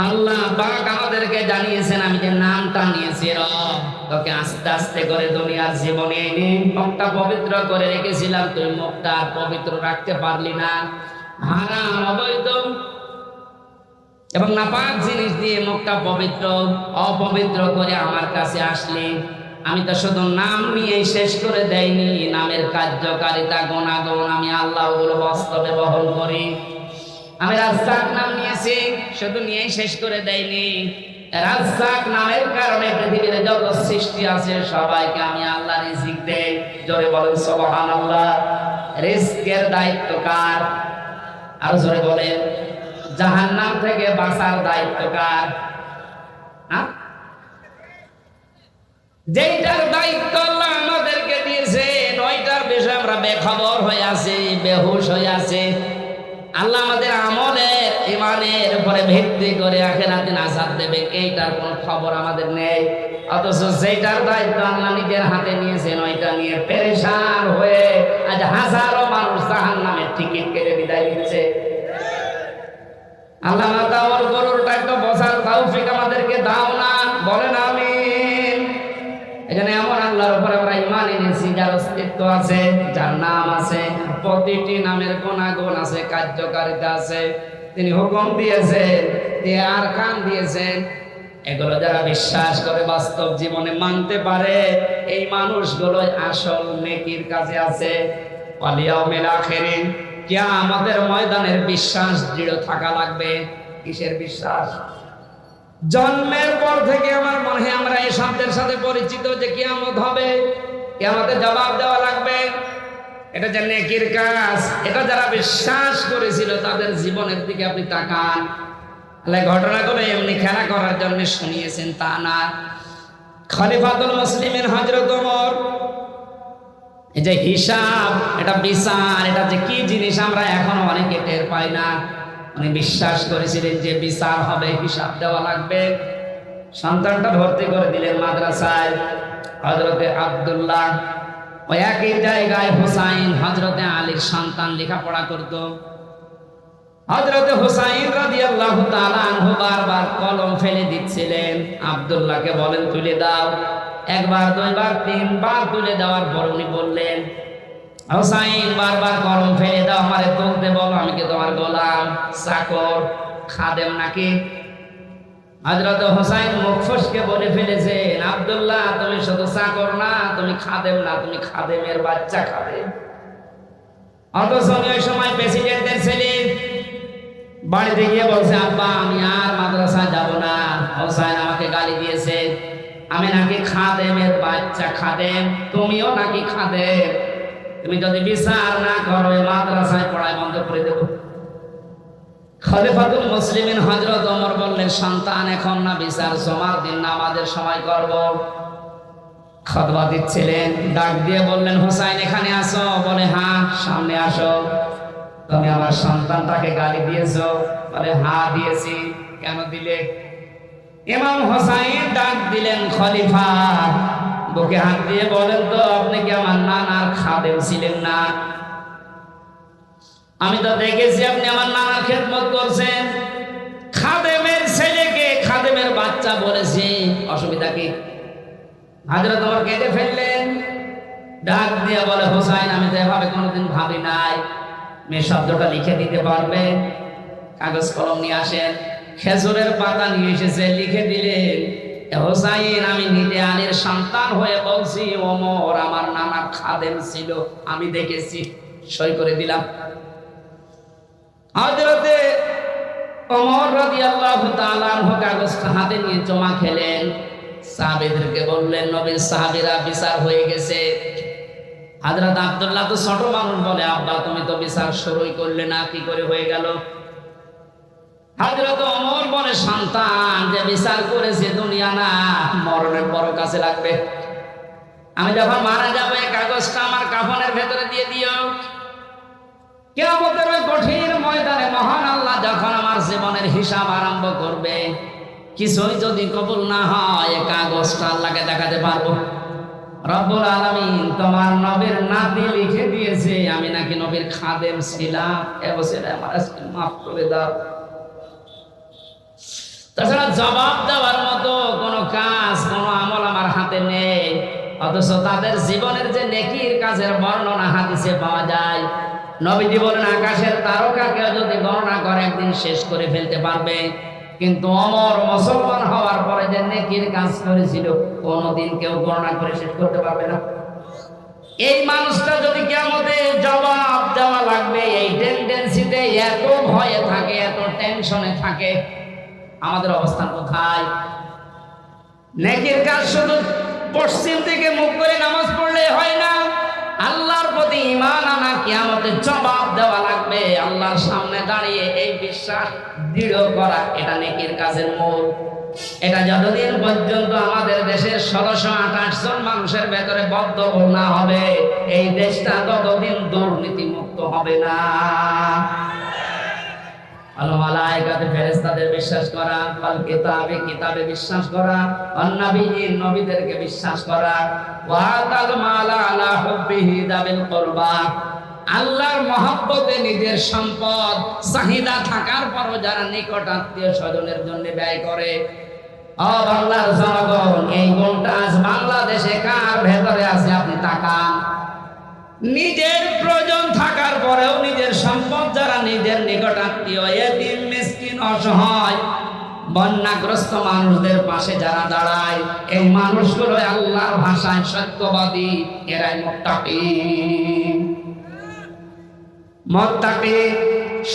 আল্লাহ পাক আমাদেরকে জানিয়েছেন, আমি যে নামটা নিয়েছি রব, তোকে আস্তে আস্তে করে দুনিয়ার জীবনে এনে মুখটা পবিত্র করে রেখেছিলাম, তুই মুখটা পবিত্র রাখতে পারলি না। হারাম, অবৈধ এবং নাপাক জিনিস দিয়ে মুখটা পবিত্র অপবিত্র করে আমার কাছে আসলি। আমি তো শুধু নাম নিয়ে শেষ করে দেয়নি, নামের কার্যকারিতা, গুণাগুণ আমি আল্লাহ ওগুলো বাস্তবে বহন করি। আমি রাজ্জাক নাম নিয়েছি, শুধু নিয়েই শেষ করে দেয়নি। রাজ্জাক নামের কারণে পৃথিবীর যত সৃষ্টি আছে সবাইকে আমি আল্লাহ রিজিক দেই। জোরে বলেন সুবহানাল্লাহ। রিজকের দায়িত্ব কার? আর জোরে বলেন, জাহান্নাম থেকে বাঁচার দায়িত্ব কার? যেটার দায়িত্ব আল্লাহ আমাদেরকে দিয়েছেন ওইটার বিষয়ে আমরা বেখবর হয়ে আছি, বেহুশ হয়ে আছি। আল্লাহ আমাদের আমলের, ইমানের উপরে ভিত্তি করে আখিরাতে নাজাত দেবে, এইটার কোনো খবর আমাদের নেই। অথচ যেটার দায়িত্ব আল্লাহ নিজের হাতে নিয়েছেন ওইটা নিয়ে পেরেশান হয়ে আজ হাজারো মানুষ জাহান্নামের টিকিট কেটে বিদায় দিচ্ছে। আল্লাহ তাআলার গরুরটা একটু বোঝার তৌফিক আমাদেরকে দাও না, বলেন আমিন। এখানে এমন আল্লাহর উপরে আমরা ঈমান এনেছি যার অস্তিত্ব আছে, যার নাম আছে, প্রতিটি নামের গুণাগুণ আছে, কার্যকারিতা আছে। তিনি হুকুম দিয়েছেন, তিনি আরকান দিয়েছেন। এগুলো যারা বিশ্বাস করে বাস্তব জীবনে মানতে পারে, এই মানুষগুলো আসল নেকির কাজে আছে। ওয়াল ইয়াউমিল আখির, কিয়ামতের ময়দানের বিশ্বাস দৃঢ় থাকা লাগবে। কিসের বিশ্বাস? জন্মের পর থেকে আমার মনে হয় আমরা এই শব্দের সাথে পরিচিত যে কিয়ামত হবে, কিয়ামতের জবাব দেওয়া লাগবে। এটা যে নেকির কাজ, এটা যারা বিশ্বাস করেছিল তাদের জীবনের দিকে আপনি তাকান। তাহলে ঘটনাগুলো এমনি খেলা করার জন্য শুনিয়েছেন তা না। খলিফাতুল মুসলিমিন হযরত ওমর, এই যে হিসাব, এটা বিচার, এটা যে কি জিনিস আমরা এখনো অনেকে টের পাই না। উনি বিশ্বাস করেছিলেন যে বিচার হবে, হিসাব দেওয়া লাগবে। সন্তানটা ভর্তি করে দিলেন মাদ্রাসায়। হযরতে আব্দুল্লাহ, ওই একই জায়গায় হুসাইন হযরতে আলীর সন্তান লেখাপড়া করত। হযরতে হুসাইন রাদিয়াল্লাহু তাআলা আনহু বারবার কলম ফেলে দিচ্ছিলেন। আব্দুল্লাহকে বলেন তুলে দাও। একবার, দুইবার, তিনবার তুলে দেওয়ার পর উনি বললেন, হুসাইন বারবার কলম ফেলে দাও, আমারে তুলতে বলো, আমি কি তোমার গোলাম, চাকর, খাদেম নাকি? হযরত হুসাইন মুখ ফসকে বলে ফেলেছেন, আব্দুল্লাহ তুমি শুধু চাকর না, তুমি খাদেম না, তুমি খাদেমের বাচ্চা খাদেম। অথচ ওই সময় প্রেসিডেন্টের ছেলে বাড়িতে গিয়ে বলছে, আব্বা আমি আর মাদ্রাসায় যাব না, হুসাইন আমাকে গালি দিয়েছে, আমি নাকি খাদেমের বাচ্চা খাদেম, তুমিও নাকি খাদেম, তুমি যদি বিচার না করো মাদ্রাসায় পড়াই বন্ধ করে দেব। খলিফাতুল মুসলিমিন হযরত ওমর বললেন, সন্তান এখন না, বিচার জমার দিন নামাজের সময় করব। খুতবা দিচ্ছিলেন, ডাক দিয়ে বললেন, হুসাইন এখানে আসো। বলে হ্যাঁ, সামনে আসো। তুমি আমার সন্তানটাকে গালি দিয়েছো? বলে হ্যাঁ দিয়েছি। কেন দিলে? ইমাম হুসাইন ডাক দিলেন, খলিফা বুকে হাত দিয়ে বলেন তো, আপনি কি আমার নানার খাদেম ছিলেন না? আমি তো দেখেছি আপনি আমার নানার খেদমত করছেন। খাদেমের ছেলেকে খাদেমের বাচ্চা বলেছে, অসুবিধা কি? হযরত ওমর কেটে ফেললেন। ডাক দিয়ে বলে, হুসাইন আমি তো এভাবে কোনোদিন ভাবি নাই, মেয়ে শব্দটা লিখে দিতে পারবে? কাগজ কলম নিয়ে আসেন। খেজুরের পাতা নিয়ে এসেছে, লিখে দিলেন, হুসাইন আমি নিজে আলীর সন্তান হয়ে বলছি, ওমর আমার নানার খাদেম ছিল, আমি দেখেছি, সই করে দিলাম। হযরতে ওমর রাদিয়াল্লাহু তাআলা আনহু কাগজটা হাতে নিয়ে জমা খেলেন। সাহাবীদেরকে বললেন, নবীর সাহাবীরা বিচার হয়ে গেছে। হযরত আব্দুল্লাহ তো ছোট মানুষ, বলে আব্বা তুমি তো বিচার শুরুই করলে না, কি করে হয়ে গেল? হযরত ওমর বলে, সন্তান যে বিচার করেছে দুনিয়া না, মরণের পর কাছে লাগবে। আমি যখন মারা যাবো এই কাগজটা আমার কাফনের ভেতরে দিয়ে দিও। কিয়ামতের ওই কঠিন ময়দানে মহান আল্লাহ যখন আমার জীবনের হিসাব আরম্ভ করবে, কিছুই যদি কবুল না হয় এই কাগজটা আল্লাহকে দেখাতে পারবো। রব্বুল আলামিন তোমার নবীর নাতি লিখে দিয়েছে আমি নাকি নবীর খাদেম ছিলাম, এবছর আমার আজকে মাফ করে দাও। তাছাড়া জবাব দেওয়ার মতো কোনো কাজ, কোনো আমল আমার হাতে নেই, অথচ তাদের জীবনের যে নেকির কাজের বর্ণনা হাদিসে পাওয়া যায়। নবীজি বলেন, আকাশের তারকাকেও যদি গণনা করে একদিন শেষ করে ফেলতে পারবে, কিন্তু ওমর মুসলমান হওয়ার পরে যে নেকির কাজ করেছিল কোনোদিন কেউ গণনা করে শেষ করতে পারবে না। এই মানুষটা যদি কিয়ামতে জবাব দেওয়া লাগবে, এই টেন্ডেন্সিতে এত ভয়ে থাকে, এত টেনশনে থাকে, আমাদের অবস্থান কোথায়? নেকির কাজ শুধু পশ্চিম দিকে মুখ করে নামাজ পড়লে হয় না, আল্লাহর প্রতি ঈমান আনা, কিয়ামতে জবাব দেওয়া লাগবে, আল্লাহর সামনে দাঁড়িয়ে এই বিশ্বাস দৃঢ় করা, এটা নেকির কাজের মূল। এটা যতদিন পর্যন্ত আমাদের দেশের 1628 জন মানুষের ভেতরে বদ্ধমূল না হবে, এই দেশটা ততদিন দুর্নীতি মুক্ত হবে না। আল মালায়েকাতে ফেরেশতাদের বিশ্বাস করা, আল কিতাবে কিতাবে বিশ্বাস করা, আন নবিয়্যিন নবীদেরকে বিশ্বাস করা, ওয়া তাল মালা আলা হুব্বিহি যাবিল কুরবা, আল্লাহর মহব্বতে নিজের সম্পদ চাহিদা থাকার পরও যারা নিকট আত্মীয় স্বজনের জন্য ব্যয় করে। ও বাংলার জনগণ, এই গুণটা আজ বাংলাদেশে কার ভেতরে আছে আপনি তাকান। নিজের প্রয়োজন থাকার পরেও নিজের সম্পদ যারা নিজের নিকট আত্মীয়, এতিম মিসকিন অসহায় বন্যাগ্রস্ত মানুষদের পাশে যারা দাঁড়ায়, এই মানুষগুলো আল্লাহর ভাষায় সত্যবাদী, এরাই মুত্তাকি। মুত্তাকি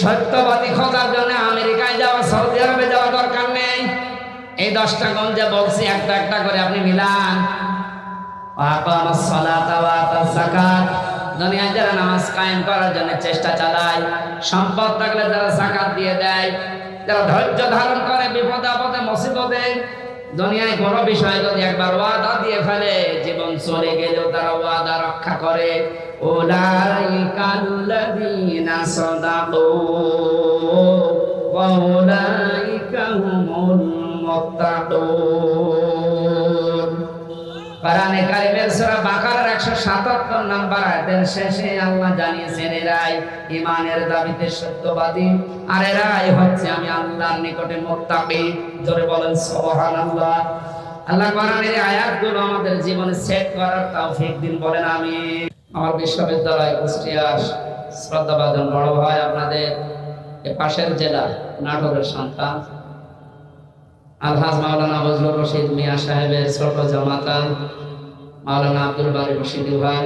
সত্যবাদী খোঁজার জন্য আমেরিকায় যাওয়া, সৌদি আরবে যাওয়া দরকার নেই। এই 10টা গুণ যে বলছি একটা একটা করে আপনি মিলান। আকামাস সালাতা ওয়া আতাজ যাকাত, দুনিয়ায় যারা নামাজ কায়েম করার জন্য চেষ্টা চালায়, সম্পদ থাকলে যারা যাকাত দিয়ে দেয়, যারা ধৈর্য ধারণ করে বিপদে আপদে মুসিবতে, দুনিয়ায় কোনো বিষয় যদি একবার ওয়াদা দিয়ে ফেলে জীবন চলে গেলেও তারা ওয়াদা রক্ষা করে। উলাইকাল্লাযীনা সাদাকু ওয়া উলাইকা হুমুল মুত্তাকুন। কোরআনে কারিমের সূরা বাকারার 177 নম্বর আয়াতের শেষে আল্লাহ জানিয়েছেন এরাই ঈমানের দাবিতে সত্যবাদী, আর এরাই হচ্ছে আমি আল্লাহর নিকটে মুত্তাকি। জোরে বলেন সুবহানাল্লাহ। আল্লাহ কোরআনের আয়াতগুলো আমাদের জীবনে সেট করার তৌফিক দিন, বলেন আমিন। আমার বিশ্ববিদ্যালয় কুষ্টিয়ার শ্রদ্ধাভাজন বড় ভাই, আপনাদের পাশের জেলা নাটোরের সন্তান আলহাজ মাওলানা বজলুর রশিদ মিয়া সাহেবের ছোট জামাতা মাওলানা আব্দুল বারী রশিদি ভাই,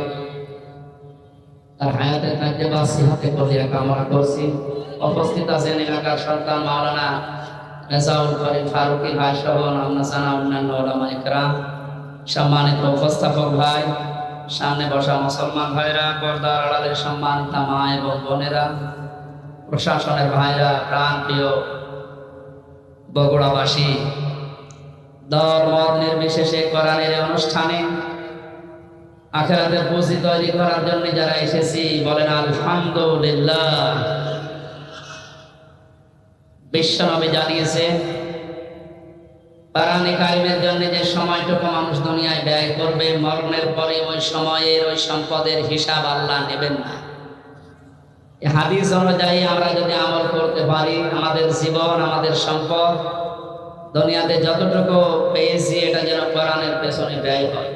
তার হায়াতে থাকতে বা সিহাতে কলিয়া কামনা করছি। উপস্থিত আছেন এলাকার সন্তান মাওলানা রেজাউল করিম ফারুকি ভাই সহ নামনাসানা অন্যান্য ওলামা ইকরাম, সম্মানিত উপস্থাপক ভাই, সামনে বসা মুসলমান ভাইরা, পর্দার আড়ালের সম্মানিত মা এবং বোনেরা, প্রশাসনের ভাইরা, প্রাণ প্রিয় বগুড়াবাসী, দল মত নির্বিশেষে কোরআনের অনুষ্ঠানে আখিরাতের পুঁজি তৈরি করার জন্য যারা এসেছি বলেন আলহামদুলিল্লাহ। বিশ্বনবী জানিয়েছেন কোরআনে কারিমের জন্য যে সময়টুকু মানুষ দুনিয়ায় ব্যয় করবে, মরণের পরে ওই সময়ের ওই সম্পদের হিসাব আল্লাহ নেবেন না। এই হাদিস অনুযায়ী আমরা যদি আমল করতে পারি, আমাদের জীবন, আমাদের সম্পদ, দুনিয়াতে যতটুকু পেয়েছি এটা যেন কোরআনের পেছনে ব্যয় হয়।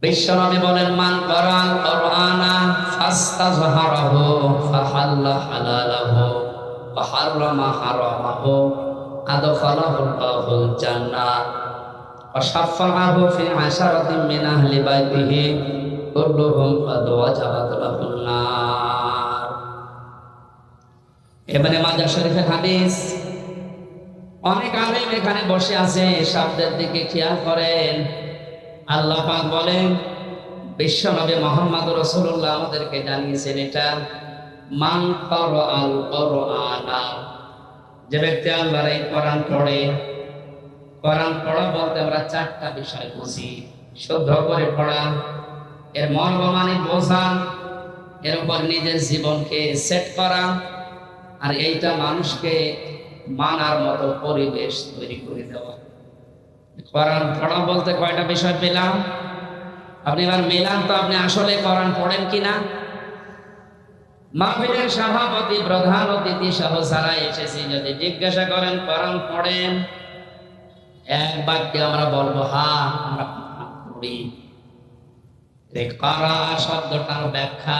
বিশ্বনবী বলেন মান কোরআন কোরআনা ফাস্তাযহারাহু ফাহাল্লা হালালাহু ওয়া হাররামা হারামাহু আদখালাহুল্লাহুল জান্নাহ ওয়া শাফাআহু ফি আশারাতিন মিন আহলি বাইতিহি কুল্লুহুম ক্বাদ ওয়াজাবাত লাহুন নার। ইবনে মাজাহ শরীফের হাদিস। অনেক আলেম এখানে বসে আছে, শব্দের দিকে খেয়াল করেন। আল্লাহ পাক বলেন, বিশ্বনবী মুহাম্মদ রাসূলুল্লাহ আমাদেরকে জানিয়েছেন এটা মান ক্বারাআল কুরআনা, যে ব্যক্তি আল্লাহর এই কোরআন পড়ে। কোরআন পড়া বলতে আমরা 4টা বিষয় বুঝি। শুদ্ধ করে পড়া, এর মর্ম মানে বোঝা, এর উপর নিজের জীবনকে সেট করা, আর এইটা মানুষকে মানার মতো পরিবেশ তৈরি করে দেওয়া। কোরআন পড়া বলতে কয়টা বিষয় পেলাম? আপনি এবার মেলান তো, আপনি আসলে কোরআন পড়েন কিনা? মাহফিলের সভাপতি, প্রধান অতিথি সহ যারা এসেছি যদি জিজ্ঞাসা করেন কোরআন পড়েন, এক বাক্যে আমরা বলবো হ্যাঁ আমরা পড়ি। করা শব্দটার ব্যাখ্যা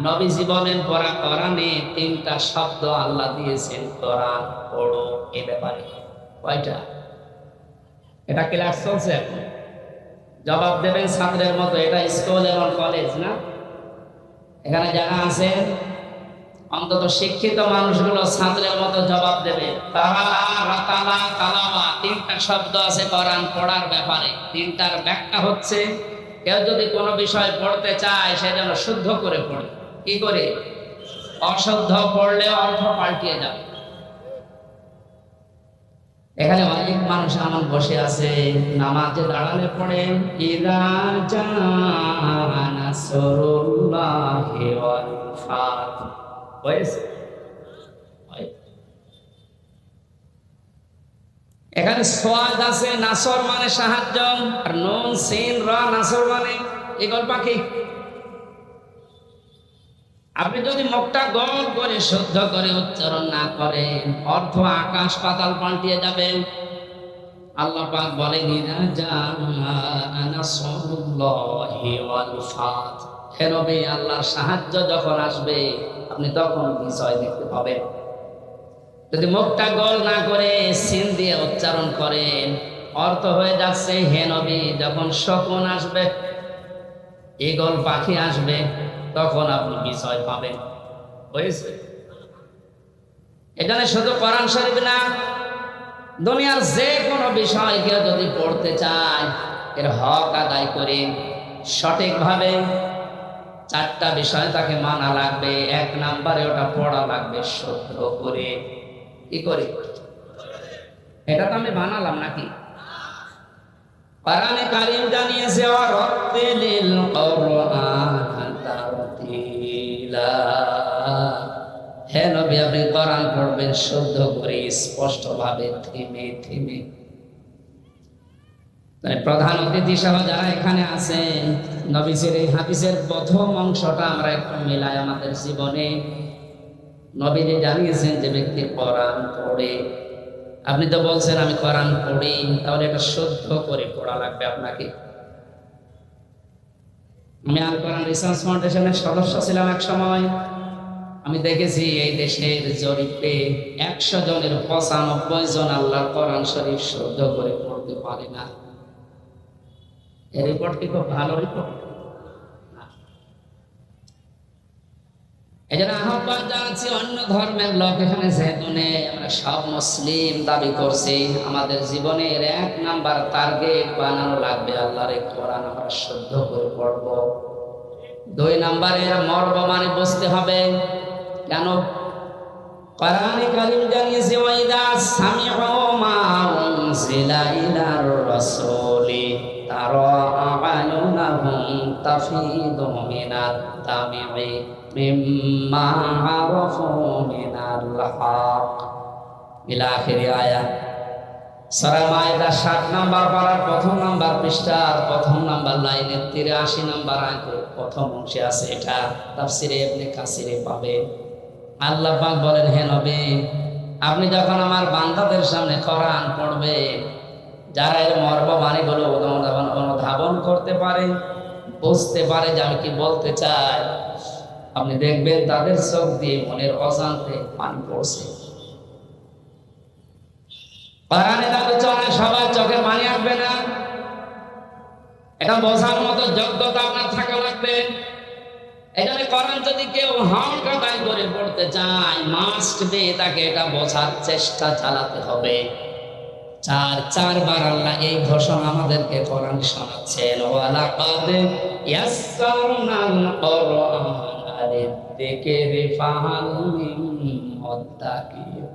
নবীজি বলেন পড়া কোরআনে 3টা শব্দ আল্লাহ দিয়েছেন কোরআন পড়ো এই ব্যাপারে। কয়টা? এটা ক্লাস চলছে এখন, জবাব দেবেন ছাত্রের মতো। এটা স্কুল এবং কলেজ না? এখানে যারা আছেন অন্তত শিক্ষিত মানুষগুলো ছাত্রের মতো জবাব দেবে। তারালা রাতালা তালাওয়া 3টা শব্দ আছে কোরআন পড়ার ব্যাপারে। 3টার ব্যাখ্যা হচ্ছে কেউ যদি কোনো বিষয় পড়তে চায় সে যেন শুদ্ধ করে পড়ে। কি করে? অশুদ্ধ পড়লে অর্থ পাল্টিয়ে যাবে। এখানে অনেক মানুষ এমন বসে আছে নামাজে দাঁড়ালে পড়ে ইযা জাআ নাসরুল্লাহি ওয়াল ফাত। এখানে সোয়াদ আছে, নাসর মানে সাহায্য, আর নুন সিন রা নাসর মানে ঈগল পাখি। আপনি যদি মুখটা গোল করে শুদ্ধ করে উচ্চারণ না করেন অর্থ আকাশ পাতাল পাল্টিয়ে যাবে। আল্লাহ পাক বলেন ইযা জাআ নাসরুল্লাহি ওয়াল ফাত, হে নবী আল্লাহর সাহায্য যখন আসবে আপনি তখন বিষয় দেখতে পাবেন। যদি মুখটা গোল না করে সিন দিয়ে উচ্চারণ করেন অর্থ হয়ে যাচ্ছে হে নবী যখন শকুন আসবে, ঈগল পাখি আসবে তখন আপনি বিজয় পাবেন। হয়েছে? এখানে শুধু কোরআন শরীফ না, দুনিয়ার যে কোনো বিষয় কেউ যদি পড়তে চায়, এর হক আদায় করে সঠিকভাবে 4টা বিষয় তাকে মানা লাগবে। 1 নম্বরে ওটা পড়া লাগবে শুদ্ধ করে। কি করে? এটা তো আমি বানালাম নাকি? কোরআনে কারীম জানিয়েছে, ওয়ারাত্তিলিল কুরআন তারতিলা। হে নবী, আপনি কোরআন পড়বেন শুদ্ধ করে, স্পষ্টভাবে, থেমে থেমে। প্রধান অতিথি সহ যারা এখানে আছেন, নবীজির এই হাদিসের প্রথম অংশটা আমরা একটু মিলাই আমাদের জীবনে। নবীজি জানিয়েছেন যে ব্যক্তি কোরআন পড়ে, আপনি তো বলছেন আমি কোরআন পড়ি, তাহলে এটা শুদ্ধ করে পড়া লাগবে আপনাকে। আমি আল কোরআন রিসার্চ ফাউন্ডেশনের সদস্য ছিলাম এক সময়। আমি দেখেছি এই দেশের জরিপে 100 জনের 95 জন আল্লাহর কোরআন শরীফ শুদ্ধ করে পড়তে পারে না। এই রিপোর্ট কি খুব ভালো রিপোর্ট? এই জন্য আহ্বান জানাচ্ছি অন্য ধর্মের লোক এখানে যেহেতু নেই, আমরা সব মুসলিম দাবি করছি, আমাদের জীবনের 1 নাম্বার টার্গেট বানানো লাগবে আল্লাহর এই কোরআন আমরা শুদ্ধ করে পড়ব। 2 নাম্বারের মর্ম মানে বুঝতে হবে। কেন? কোরআনে কারীম জানিয়েছে, ওয়াইদা সামিউ মা উনজিলা ইলার রাসূলি তারা আ'য়ুনাহুম তাফিদু মিনাত তামি'i মিম্মা আরাফু মিনাল হক ইলা আখির আয়াত। সূরা মাইদা 7 নাম্বার পারার 1ম নাম্বার পৃষ্ঠার 1ম নাম্বার লাইনের 83 নাম্বার আয়াতের প্রথম অংশে আছে। এটা তাফসিরে ইবনে কাসিরে পাবেন। আল্লাহ পাক বলেন, হে নবী, আপনি যখন আমার বান্দাদের সামনে কোরআন পড়বেন, যারা এর মর্ম বাণীগুলো অনুধাবন করতে পারে, বুঝতে পারে যে আমি কি বলতে চাই, আপনি দেখবেন তাদের চোখ দিয়ে মনের অজান্তে পানি পড়ছে। কোরআনে তাদের চলে সবাই চোখে পানি আসবে না, এটা বোঝার মতো যোগ্যতা আপনার থাকা লাগবে। এখানে কোরআন যদি কেউ হক আদায় করে পড়তে চায়, মাস্ট বি তাকে এটা বোঝার চেষ্টা চালাতে হবে। 4বার আল্লাহ এই ঘোষণা আমাদেরকে কোরআন শোনাচ্ছেন, ওয়ালাকাদ ইয়াসসারনাল কুরআনা লিযিকরি ফাহাল মিন মুদ্দাকির।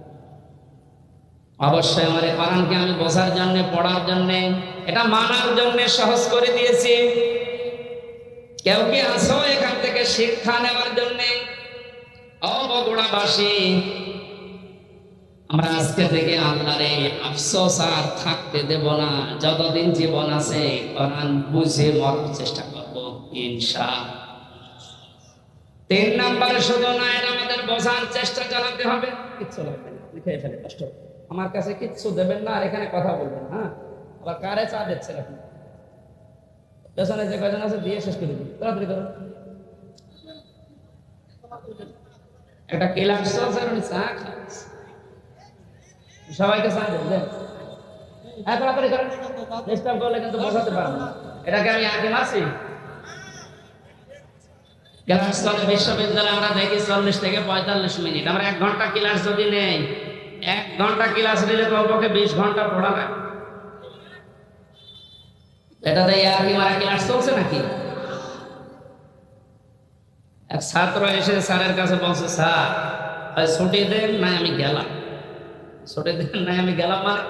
অবশ্যই আমার কোরআনকে আমি বোঝার জন্য, পড়ার জন্য, এটা মানার জন্য সহজ করে দিয়েছি। কেউ কি আসো এখান থেকে শিক্ষা নেওয়ার জন্য? বগুড়াবাসী, আমরা আজকে থেকে আল্লাহর এই আফসোস আর থাকতে দেব না। যতদিন জীবন আছে কোরআন বুঝে মরার চেষ্টা করব ইনশাআল্লাহ। 3 নাম্বারে শুধু না, এটা আমাদের বোঝার চেষ্টা চালাতে হবে। কিচ্ছু লাগবে না, লিখে ফেলে কষ্ট, আমার কাছে কিচ্ছু দেবেন না আর এখানে কথা বলবেন। হ্যাঁ, আবার কারে চা দিচ্ছেন আপনি? পেছনে যে কয়জন আছে দিয়ে শেষ করে দিন, তাড়াতাড়ি করুন। একটা ক্লাস চলছে, চা খাচ্ছে, সবাইকে চা দেন। হ্যাঁ, তাড়াতাড়ি করেন, ডিস্টার্ব করলে কিন্তু বসাতে পারবেন না। এটাকে আমি আগে মারছি। ক্লাস চলে বিশ্ববিদ্যালয়ে, আমরা দেখি 40 থেকে 45 মিনিট। আমরা 1 ঘন্টা ক্লাস যদি নেই, 1 ঘন্টা ক্লাস নিলে কমপক্ষে 20 ঘন্টা পড়া লাগে। এটাতে আর কি মারা ক্লাস চলছে নাকি? এক ছাত্র এসে স্যারের কাছে বলছে, স্যার ছুটি দেন নাই আমি গেলাম। ছুটি দেন নাই আমি গেলাম মানে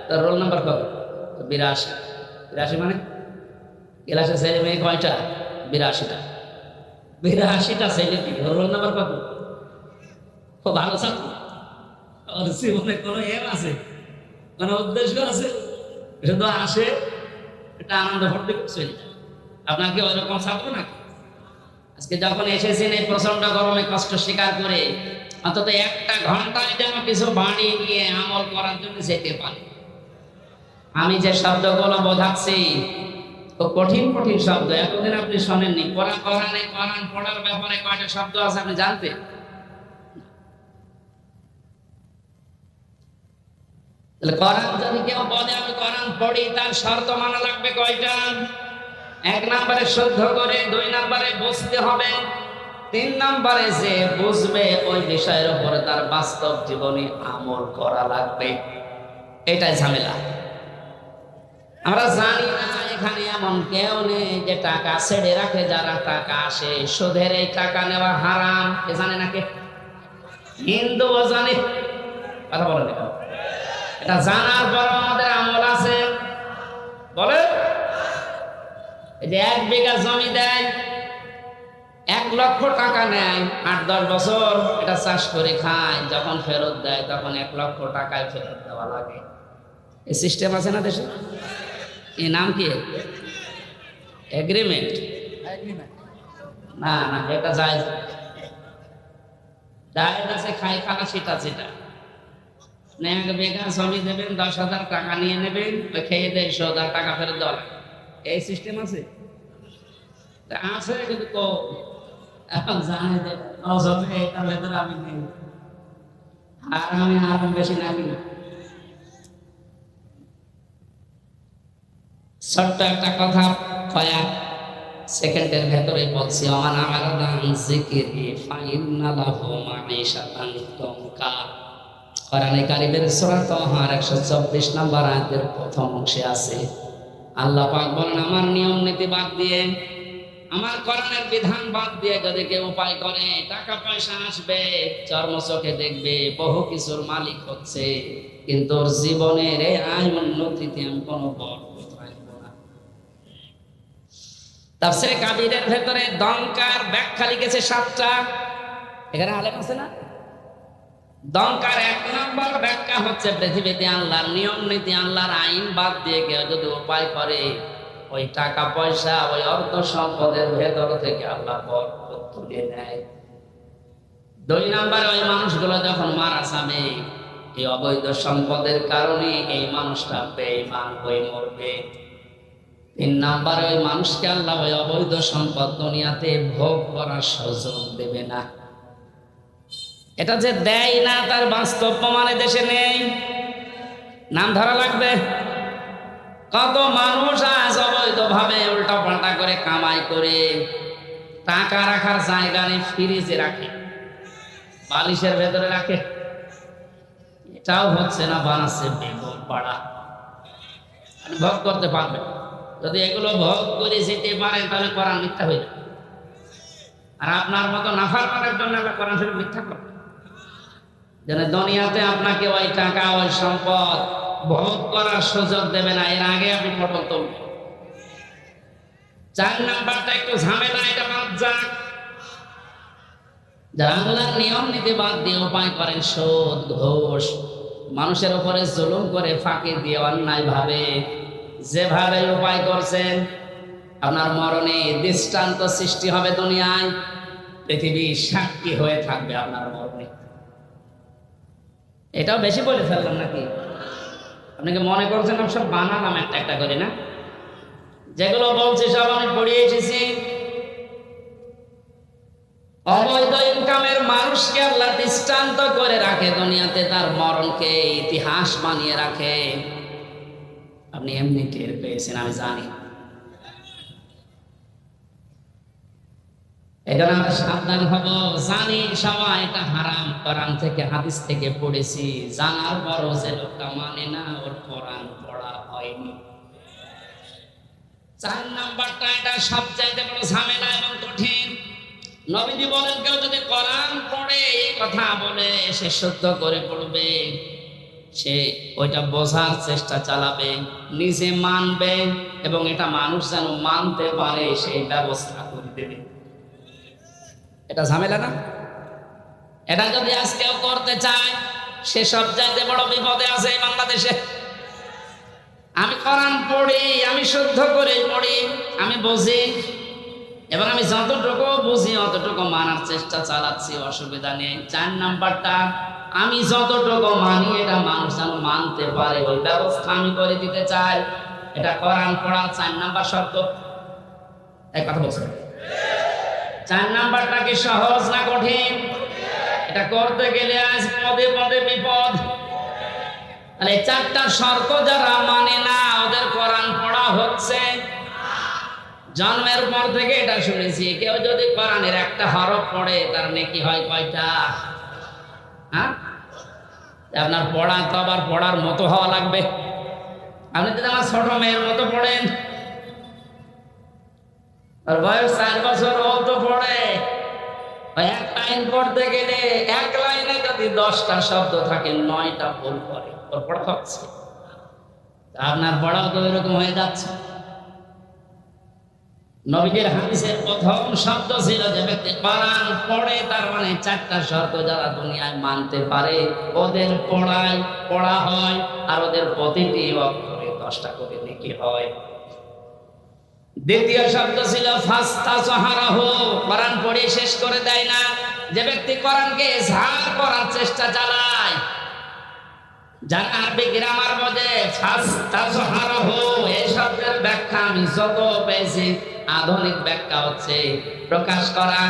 তার রোল নাম্বার কত? 82। 82 মানে ক্লাসে ছেলে মেয়ে কয়টা? 82টা। 82টা ছেলে মেয়ে, রোল নাম্বার কত? খুব ভালো ছাত্র, ওর জীবনে কোনো এম আছে, কোনো উদ্দেশ্য আছে, শুধু আসে এটা আনন্দ ভর্তি করে চলে যায়। আপনার কি ওইরকম ছাত্র নাকি? আজকে যখন এসেছেন এই প্রচন্ড গরমে কষ্ট স্বীকার করে, অন্তত 1টা ঘন্টায় যেন কিছু বাণী নিয়ে আমল করার জন্য যেতে পারে। আমি যে শব্দগুলো বোঝাচ্ছি খুব কঠিন কঠিন শব্দ, এতদিন আপনি শোনেননি। কোরআন পড়ার ব্যাপারে কয়টা শব্দ আছে আপনি জানতেন? কোরআন যদি কেউ বলে আমি কোরআন পড়ি, তার শর্ত মানা লাগবে কয়টা? এক নম্বরে শুদ্ধ করে, 2 নম্বরে বুঝতে হবে, 3 নম্বরে যে বুঝবে ওই বিষয়ের উপরে তার বাস্তব জীবনে আমল করা লাগবে। এটাই ঝামেলা। আমরা জানি না এখানে এমন কেউ নেই যে টাকা ছেড়ে রাখে, যারা টাকা আসে সুদের এই টাকা নেওয়া হারাম, এ জানে নাকি? হিন্দুও জানে, কথা বলেন এটা। এটা জানার পর আমাদের আমল আছে, বলে এই যে 1 বিঘা জমি দেয়, 1 লক্ষ টাকা নেয়, 8-10 বছর এটা চাষ করে খায়, যখন ফেরত দেয় তখন 1 লক্ষ টাকায় ফেরত দেওয়া লাগে। এই সিস্টেম আছে না দেশে? এই নাম কি? এগ্রিমেন্ট। না না, এটা যায় ডাইরেক্ট আছে, খাই খানা সেটা সেটা 1 বিঘা জমি দেবেন, 10,000 টাকা নিয়ে নেবেন, খেয়ে 150,000 টাকা ফেরত দেওয়া লাগে। এই সিস্টেম আছে আছে কিন্তু তো এখন জানে যে এটার ভেতরে আমি নেই, আর আমি আরো বেশি নাকি। ছোট্ট একটা কথা কয়েক সেকেন্ডের ভেতরে বলছি। আমার আমার দান জিকিরি ফাইন্না লাহু মাঈশাতান দনকা। কোরআনে কারীমের সূরা তাহার 124 নম্বর আয়াতের প্রথম অংশে আছে, আল্লাহ পাক বলেন, আমার নিয়ম নীতি বাদ দিয়ে, আমার কোরআনের বিধান বাদ দিয়ে যদি কেউ উপায় করে, টাকা পয়সা আসবে, চর্ম চোখে দেখবে, বহু কিছুর মালিক হচ্ছে, কিন্তু ওর জীবনের এই আয় উন্নতিতে আমি কোনো বরকত রাখবো না। তাফসীরে কাবীরের ভেতরে দনকার ব্যাখ্যা লিখেছে 7টা। এখানে আলেম আছে না? দনকার 1 নম্বর ব্যাখ্যা হচ্ছে, পৃথিবীতে আল্লাহর নিয়ম নীতি, আল্লাহর আইন বাদ দিয়ে কেউ যদি উপায় করে, ওই টাকা পয়সা, ওই অর্থ সম্পদের ভেতর থেকে আল্লাহ বরকত তুলে নেয়। 2 নম্বরে ওই মানুষগুলো যখন মারা যাবে, এই অবৈধ সম্পদের কারণে এই মানুষটা বেঈমান হয়ে মরবে। 3 নম্বরে ওই মানুষকে আল্লাহ ওই অবৈধ সম্পদ দুনিয়াতে ভোগ করার সুযোগ দেবে না। এটা যে দেয় না তার বাস্তব প্রমাণে দেশে নেই, নাম ধরা লাগবে। কত মানুষ আজ অবৈধভাবে উল্টা পাল্টা করে কামাই করে টাকা রাখার জায়গা নেই, ফ্রিজে রাখে, বালিশের ভেতরে রাখে। এটাও হচ্ছে না, বানাচ্ছে বেগম পাড়া। ভোগ করতে পারবে, যদি এগুলো ভোগ করে যেতে পারেন তাহলে কোরআন মিথ্যা হয়ে যাবে। আর আপনার মতো নাফরমানের জন্য আমরা কোরআন শরীফ মিথ্যা করব, যেন দুনিয়াতে আপনাকে ওই টাকা ওই সম্পদ ভোগ করার সুযোগ দেবে না, এর আগে আপনি পটল তুলবেন। 4 নাম্বারটা একটু ঝামেলা, এটা বাদ যাক। যারা আল্লাহর নিয়ম নীতি বাদ দিয়ে উপায় করেন সুদ ঘুষ, মানুষের উপরে জুলুম করে, ফাঁকি দিয়ে, অন্যায় ভাবে যেভাবে উপায় করছেন, আপনার মরণে দৃষ্টান্ত সৃষ্টি হবে দুনিয়ায়, পৃথিবী সাক্ষী হয়ে থাকবে আপনার মরণে। এটাও বেশি বলে ফেললাম নাকি? আপনাকে মনে করছেন আমি সব বানালাম একটা একটা করে? না, যেগুলো বলছি সব আমি পড়িয়ে এসেছি। অবৈধ ইনকামের মানুষকে আল্লাহ দৃষ্টান্ত করে রাখে দুনিয়াতে, তার মরণকে ইতিহাস বানিয়ে রাখে। আপনি এমনি টের পেয়েছেন, আমি জানি। এখানে আমরা সাবধান হব। জানি সবাই এটা হারাম, কোরআন থেকে হাদিস থেকে পড়েছি, জানার পরও যে লোকটা মানে না, ওর কোরআন পড়া হয়নি। 4 নাম্বারটা, এটা সবচাইতে বড় ঝামেলা এবং কঠিন। নবীজি বলেন, কেউ যদি কোরআন পড়ে এই কথা বলে, সে শুদ্ধ করে পড়বে, সে ওইটা বোঝার চেষ্টা চালাবে, নিজে মানবে, এবং এটা মানুষ যেন মানতে পারে সেই ব্যবস্থা করে দেবে। এটা ঝামেলা না? এটা যদি আজ কেউ করতে চায়, সে সব চাইতে বড় বিপদে আছে এই বাংলাদেশে। আমি কোরআন পড়ি, আমি শুদ্ধ করে পড়ি, আমি বুঝি, এবং আমি যতটুকু বুঝি অতটুকু মানার চেষ্টা চালাচ্ছি, অসুবিধা নেই। 4 নাম্বারটা, আমি যতটুকু মানি এটা মানুষ যেন মানতে পারে, ওই ব্যবস্থা আমি করে দিতে চাই। এটা কোরআন পড়ার 4 নাম্বার শর্ত। এক কথা বলছেন? 4 নাম্বারটা কি সহজ না কঠিন? এটা করতে গেলে আজ পদে পদে বিপদ। তাহলে 4টা শর্ত যারা মানে না, ওদের কোরআন পড়া হচ্ছে। জন্মের পর থেকে এটা শুনেছি, কেউ যদি কোরআনের একটা হরফ পড়ে তার নেকি হয় কয়টা? হ্যাঁ, আপনার পড়া তো আবার পড়ার মতো হওয়া লাগবে। আপনি যদি আমার ছোট মেয়ের মতো পড়েন, আর বয়স 4 বছর, ও তো পড়ে, এক লাইন পড়তে গেলে এক লাইনে যদি 10টা শব্দ থাকে 9টা ভুল করে, ওর পড়া হচ্ছে। আপনার পড়াও তো এরকম হয়ে যাচ্ছে। নবীর হাদিসের প্রথম শব্দ ছিল যে ব্যক্তি কোরআন পড়ে, তার মানে 4টা শর্ত যারা দুনিয়ায় মানতে পারে ওদের পড়া হয়, আর ওদের প্রতিটি অক্ষরে 10টা করে নেকি হয়। দ্বিতীয় শব্দ ছিল ফাস্তাজহারাহু, কোরআন পড়ে শেষ করে দেয় না, যে ব্যক্তি কোরআনকে ইজহার করার চেষ্টা চালায়। যারা আরবি গ্রামার বোঝে, ফাস্তাজহারাহু এই শব্দের ব্যাখ্যা আমি যত পেয়েছি, আধুনিক ব্যাখ্যা হচ্ছে প্রকাশ করা,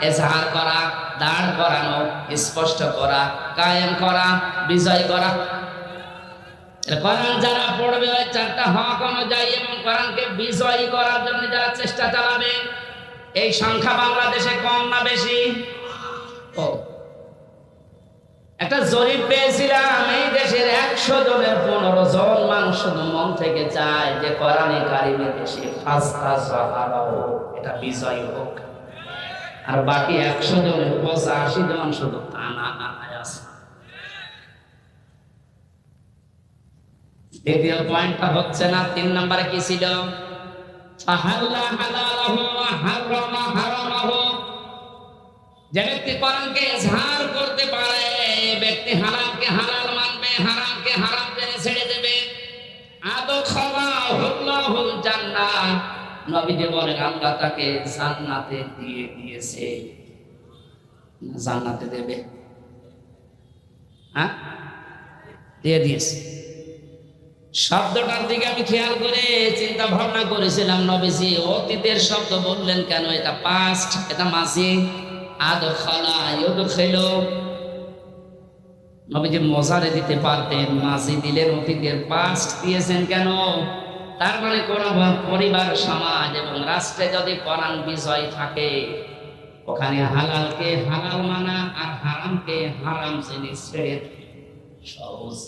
ইজহার করা, দাঁড় করানো, স্পষ্ট করা, কায়েম করা, বিজয় করা। কোরআন যারা পড়বে ওই 4টা হক অনুযায়ী এবং কোরআনকে বিজয়ী করার জন্য যারা চেষ্টা চালাবে, এই সংখ্যা বাংলাদেশে কম না বেশি? একটা জরিপ পেয়েছিলাম, এই দেশের 100 জনের 15 জন মানুষ শুধু মন থেকে চায় যে কোরআনে কারিমে দেশে ফাস্তাজহারাহু এটা বিজয়ী হোক, আর বাকি 100 জনের 85 জন শুধু টানা আছে। দ্বিতীয় পয়েন্টটা হচ্ছে না। 3 নম্বরে কি ছিল? ফাহাল্লা হালালাহু ওয়া হারামা হারামাহু, যে ব্যক্তি কোরআনকে ইজহার করতে পারে, ব্যক্তি হালালকে হালাল মানবে, হারামকে হারাম জেনে ছেড়ে দেবে। আদখালাহুল্লাহুল জান্নাহ, নবীজি বলেন আল্লাহ তাকে জান্নাতে দিয়ে দিয়েছে। জান্নাতে দেবে, হ্যাঁ দিয়ে দিয়েছে। শব্দটার দিকে আমি খেয়াল করে চিন্তা ভাবনা করেছিলাম, নবীজি অতীতের শব্দ বললেন কেন? এটা পাস্ট, এটা মাজি। আদখালা ইউদখিলু, নবীজি মজারে দিতে পারতেন, মাজি দিলেন, অতীতের পাস্ট দিয়েছেন কেন? তার মানে কোন পরিবার, সমাজ এবং রাষ্ট্রে যদি কোরআন বিজয় থাকে, ওখানে হালালকে হালাল মানা আর হারামকে হারাম জেনে ছেড়ে সহজ।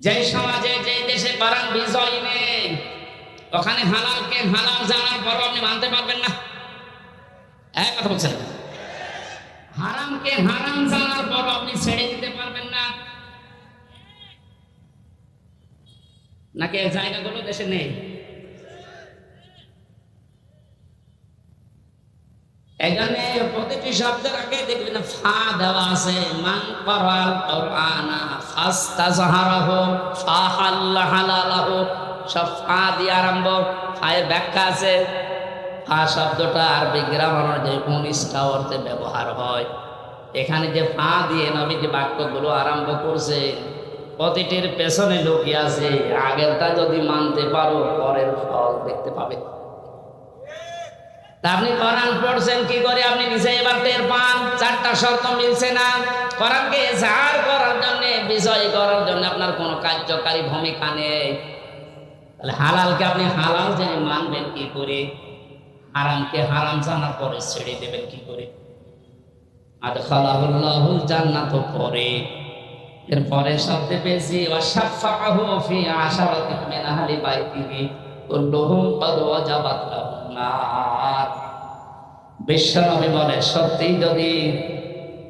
যে সমাজে, যে দেশে কোরআন বিজয় নেই, ওখানে হালালকে হালাল জানার পর আপনি মানতে পারবেন না। এক কথা বলছেন, হারামকে হারাম জানার পর আপনি ছেড়ে দিতে পারবেন না। নাকি এই জায়গাগুলো দেশে নেই? এখানে প্রতিটি শব্দের আগে দেখবেন ফা দেওয়া আছে। মান ক্বারাল কুরআনা ফাস্তাজহারাহু ফাহাল্লা হালালাহু, সব ফা দিয়ে আরম্ভ। ফায়ের ব্যাখ্যা আছে। ফা শব্দটা আরবি গ্রামার অনুযায়ী 19টা অর্থে ব্যবহার হয়। এখানে যে ফা দিয়ে নবী যে বাক্যগুলো আরম্ভ করছে, প্রতিটির পেছনে লুকিয়ে আছে আগেরটা যদি মানতে পারো পরের ফল দেখতে পাবে। আপনি কোরআন পড়ছেন কি করে? আপনি নিজে এবার টের পান 4টা শর্ত মিলছে না। কোরআনকে ইজহার করার জন্য, বিজয় করার জন্য আপনার কোনো কার্যকারী ভূমিকা নেই। তাহলে হালালকে আপনি হালাল জেনে মানবেন কি করে? হারামকে হারাম জানার পরে ছেড়ে দেবেন কি করে? আদখালাহুল্লাহুল জান্নাত পরে, এরপরে শব্দে পেয়েছি ওয়াশাফাআহু ফি আশারাতিন মিন আহলি বাইতিহি কুল্লুহুম ক্বাদ ওয়াজাবাত লাহুম নার। বিশ্বনবী বলে, সত্যি যদি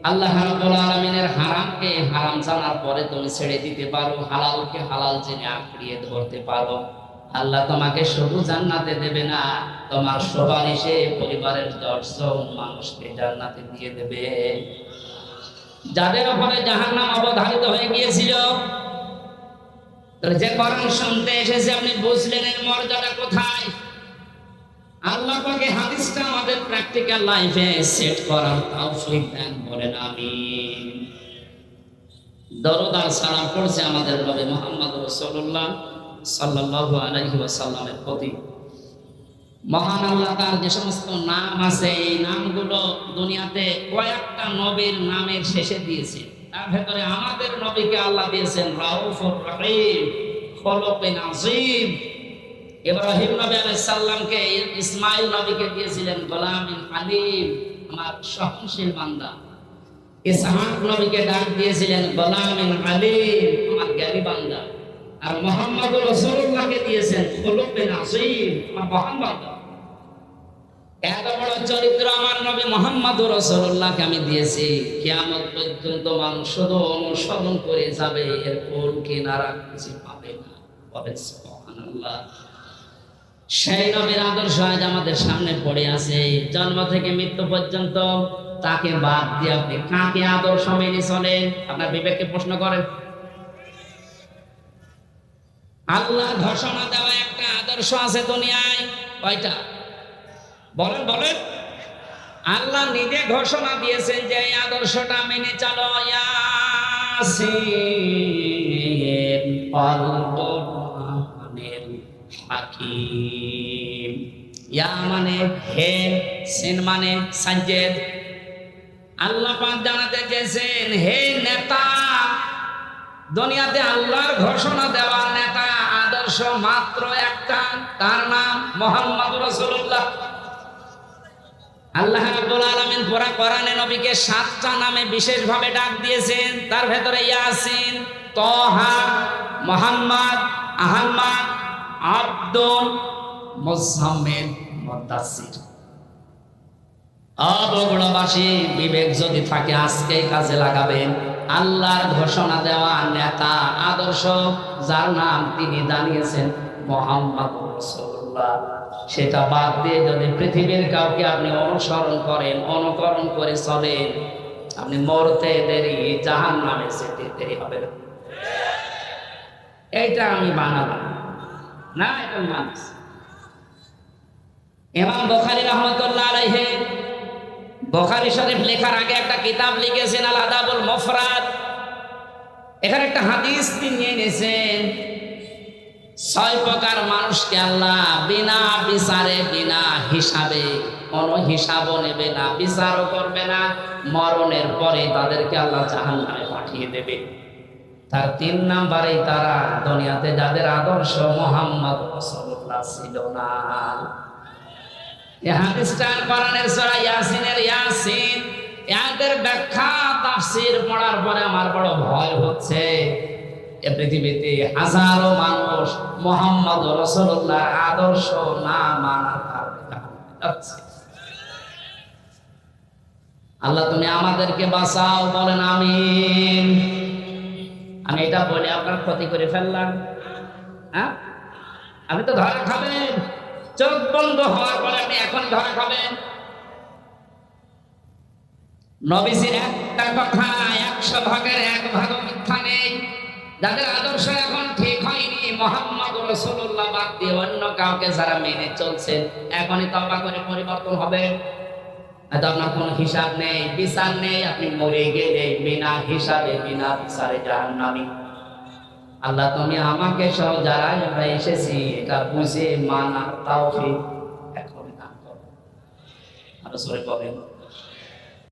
আল্লাহ রাব্বুল আলামিনের হারামকে হারাম জানার পরে তুমি ছেড়ে দিতে পারো, হালালকে হালাল জেনে আঁকড়িয়ে ধরতে পারো, আল্লাহ তোমাকে শুধু জান্নাতে দেবে না, তোমার সুপারিশে পরিবারের 10 জন মানুষকে জান্নাতে দিয়ে দেবে। যাদের উপরে জাহান্নাম অবধারিত হয়ে গিয়েছিল, যে কোরআন শুনতে এসেছে আপনি বুঝলেন এর মর্যাদা কোথায়। আল্লাহ পাকে হাদিসটা আমাদের প্র্যাকটিক্যাল লাইফে সেট করার তৌফিক দেন, বলেন আমিন। দরুদ আর সালাম পড়ছে আমাদের নবী মুহাম্মদ রাসূলুল্লাহ সাল্লাল্লাহু আলাইহি ওয়াসাল্লামের প্রতি। মহান আল্লাহ তার যে সমস্ত নাম আছে, এই নামগুলো দুনিয়াতে কয়েকটা নবীর নামের শেষে দিয়েছে। তার ভেতরে আমাদের নবীকে আল্লাহ দিয়েছেন রাউফুর রহিম, খুলুকুন আযীম। ইব্রাহিম নবী আলাইহিস সালামকে ইসমাইল নবীকে দিয়েছিলেন গোলামিন হালিম, আমার সহনশীল বান্দা। ইসহাক নবীকে ডাক দিয়েছিলেন গোলামিন হালিম, আমার জ্ঞানী বান্দা। আর মুহাম্মদুর রাসূলুল্লাহকে দিয়েছেন খুলুকিন আযীম, আমার মহান বান্দা। এত বড় চরিত্র আমার নবী মুহাম্মদুর রাসূলুল্লাহকে আমি দিয়েছি, কিয়ামত পর্যন্ত মানুষ শুধু অনুসরণ করে যাবে, এর কোন কিনারা কিছু পাবে না। বলেন সুবহানাল্লাহ। সেই নবীর আদর্শ আজ আমাদের সামনে পড়ে আছে। জন্ম থেকে মৃত্যু পর্যন্ত তাকে বাদ দিয়ে আপনি কাকে আদর্শ মেনে চলেন? আপনার বিবেককে প্রশ্ন করেন। আল্লাহ ঘোষণা দেওয়া একটা আদর্শ আছে দুনিয়ায়, কয়টা? বলেন বলেন। আল্লাহ নিজে ঘোষণা দিয়েছেন যে এই আদর্শটা মেনে চলো। ইয়াসিন ওয়াল কুরআনিল হাকীম। ইয়া মানে হে, সিন মানে সাজ্জেদ। আল্লাহ পাক জানাতে চেয়েছেন, হে নেতা, দুনিয়াতে আল্লাহর ঘোষণা দেওয়া নেতা আদর্শ মাত্র একটা, তার নাম মুহাম্মদুর রাসূলুল্লাহ। আল্লাহ রাব্বুল আলামিন পুরা কোরআনে নবীকে 7টা নামে বিশেষভাবে ডাক দিয়েছেন। তার ভেতরে ইয়াসিন, তাহা, মুহাম্মদ, আহমদ, আব্দুল, মুজাম্মিল, মুদাসসির। বগুড়াবাসী বিবেক যদি থাকে আজকেই কাজে লাগাবেন। আল্লাহর ঘোষণা দেওয়া নেতা আদর্শ যার নাম তিনি জানিয়েছেন মুহাম্মদুর রাসূলুল্লাহ, সেটা বাদ দিয়ে যদি পৃথিবীর কাউকে আপনি অনুসরণ করেন, অনুকরণ করে চলেন, আপনি মরতে দেরি, জাহান্নামে যেতে দেরি হবে না। এইটা আমি বানালাম না, এটা মানুষ। ইমাম বুখারী রাহমাতুল্লাহ আলাইহি বুখারী শরীফ লেখার আগে একটা কিতাব লিখেছেন আল আদাবুল মুফরাদ। এখানে একটা হাদিস তিনি এনেছেন, 6 প্রকার মানুষকে আল্লাহ বিনা বিচারে, বিনা হিসাবে, কোনো হিসাবও নেবে না, বিচারও করবে না, মরণের পরে তাদেরকে আল্লাহ জাহান্নামে পাঠিয়ে দেবে। তার 3 নাম্বারেই তারা দুনিয়াতে যাদের আদর্শ মুহাম্মদ রাসূলুল্লাহ ছিল না। এই হাদিসটা কোরআনের সূরা ইয়াসিনের ইয়াসিন, এর ব্যাখ্যা তাফসীর পড়ার পরে আমার বড় ভয় হচ্ছে। এই পৃথিবীতে হাজারো মানুষ মুহাম্মদ রাসূলুল্লাহর আদর্শ না মানার কারণে যাচ্ছে। আল্লাহ তুমি আমাদেরকে বাঁচাও, বলেন আমিন। আমি এটা বলে আপনার ক্ষতি করে ফেললাম? হ্যাঁ, আপনি তো ধরা খাবেন। চোখ বন্ধ হওয়ার পরে আপনি এখন ধরা খাবেন। নবীজির একটা কথা 100 ভাগের 1 ভাগ মিথ্যা নেই। যাদের আদর্শ এখন ঠিক হয়নি, মুহাম্মদ রাসূলুল্লাহ বাদ দিয়ে অন্য কাউকে যারা মেনে চলছেন, এখনই তওবা করে পরিবর্তন হবে। এটা আপনার কোনো হিসাব নেই, বিচার নেই, আপনি মরে গেলে বিনা হিসাবে, বিনা বিচারে জাহান্নামী। আল্লাহ তুমি আমাকে সহ যারা আমরা এসেছি এটা বুঝে মানার তৌফিক এখন দান করো। আর সরে বলেন